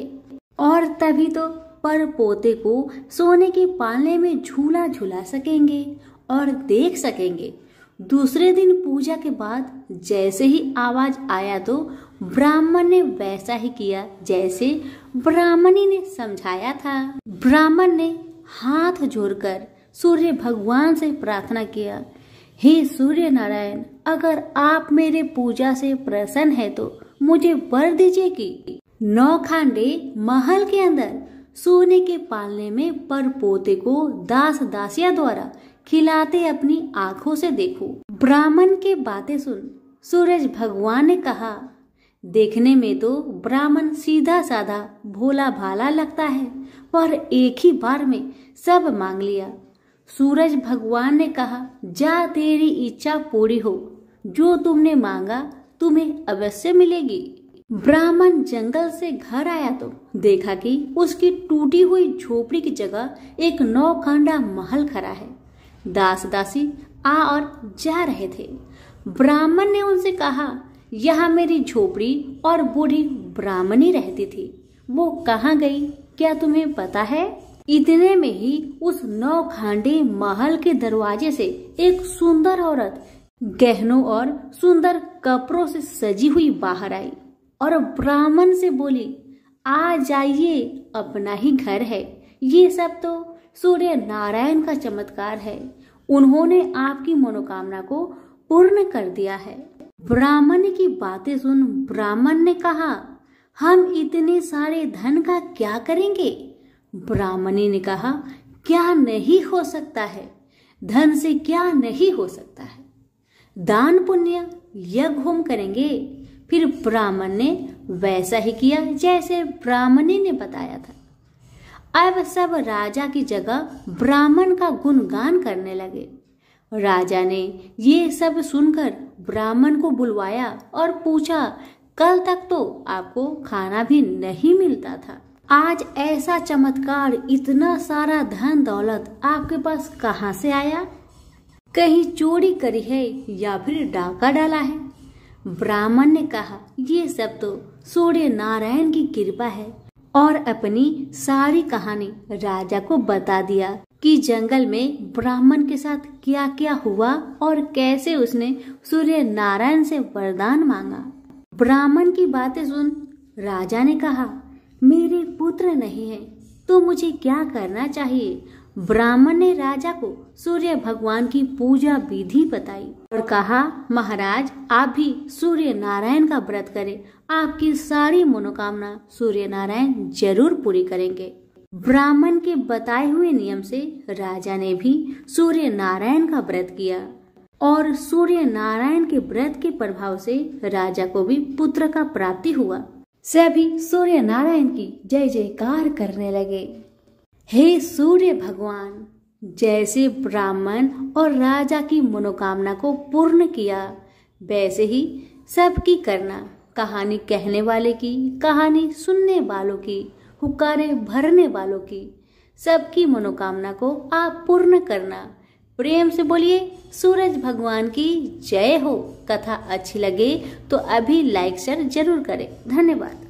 और तभी तो पर पोते को सोने के पालने में झूला झूला सकेंगे और देख सकेंगे। दूसरे दिन पूजा के बाद जैसे ही आवाज आया तो ब्राह्मण ने वैसा ही किया जैसे ब्राह्मणी ने समझाया था। ब्राह्मण ने हाथ जोड़कर सूर्य भगवान से प्रार्थना किया, हे सूर्य नारायण, अगर आप मेरे पूजा से प्रसन्न है तो मुझे वर दीजिए कि 9 खांडे महल के अंदर सोने के पालने में पर पोते को दास दासिया द्वारा खिलाते अपनी आंखों से देखो। ब्राह्मण की बातें सुन सूरज भगवान ने कहा, देखने में तो ब्राह्मण सीधा साधा भोला भाला लगता है, पर एक ही बार में सब मांग लिया। सूरज भगवान ने कहा, जा तेरी इच्छा पूरी हो, जो तुमने मांगा तुम्हें अवश्य मिलेगी। ब्राह्मण जंगल से घर आया तो देखा कि उसकी टूटी हुई झोपड़ी की जगह एक 9 खांडा महल खड़ा है। दास दासी आ और जा रहे थे। ब्राह्मण ने उनसे कहा, यहाँ मेरी झोपड़ी और बूढ़ी ब्राह्मणी रहती थी, वो कहाँ गई क्या तुम्हें पता है? इतने में ही उस 9 खांडे महल के दरवाजे से एक सुंदर औरत गहनों और सुंदर कपड़ों से सजी हुई बाहर आई और ब्राह्मण से बोली, आ जाइए, अपना ही घर है। ये सब तो सूर्य नारायण का चमत्कार है, उन्होंने आपकी मनोकामना को पूर्ण कर दिया है। ब्राह्मण की बातें सुन ब्राह्मण ने कहा, हम इतने सारे धन का क्या करेंगे? ब्राह्मणी ने कहा, क्या नहीं हो सकता है, धन से क्या नहीं हो सकता है, दान पुण्य यज्ञ होम करेंगे। फिर ब्राह्मण ने वैसा ही किया जैसे ब्राह्मणी ने बताया था। अब सब राजा की जगह ब्राह्मण का गुणगान करने लगे। राजा ने ये सब सुनकर ब्राह्मण को बुलवाया और पूछा, कल तक तो आपको खाना भी नहीं मिलता था, आज ऐसा चमत्कार, इतना सारा धन दौलत आपके पास कहाँ से आया? कहीं चोरी करी है या फिर डाका डाला है? ब्राह्मण ने कहा, ये सब तो सूर्य नारायण की कृपा है, और अपनी सारी कहानी राजा को बता दिया कि जंगल में ब्राह्मण के साथ क्या क्या हुआ और कैसे उसने सूर्य नारायण से वरदान मांगा। ब्राह्मण की बातें सुन राजा ने कहा, मेरे पुत्र नहीं है तो मुझे क्या करना चाहिए? ब्राह्मण ने राजा को सूर्य भगवान की पूजा विधि बताई और कहा, महाराज आप भी सूर्य नारायण का व्रत करें, आपकी सारी मनोकामना सूर्य नारायण जरूर पूरी करेंगे। ब्राह्मण के बताए हुए नियम से राजा ने भी सूर्य नारायण का व्रत किया और सूर्य नारायण के व्रत के प्रभाव से राजा को भी पुत्र का प्राप्ति हुआ। सभी सूर्य नारायण की जय जयकार करने लगे। हे सूर्य भगवान, जैसे ब्राह्मण और राजा की मनोकामना को पूर्ण किया वैसे ही सबकी करना, कहानी कहने वाले की, कहानी सुनने वालों की, हुक्कारे भरने वालों की, सबकी मनोकामना को आप पूर्ण करना। प्रेम से बोलिए सूरज भगवान की जय हो। कथा अच्छी लगे तो अभी लाइक शेयर जरूर करें। धन्यवाद।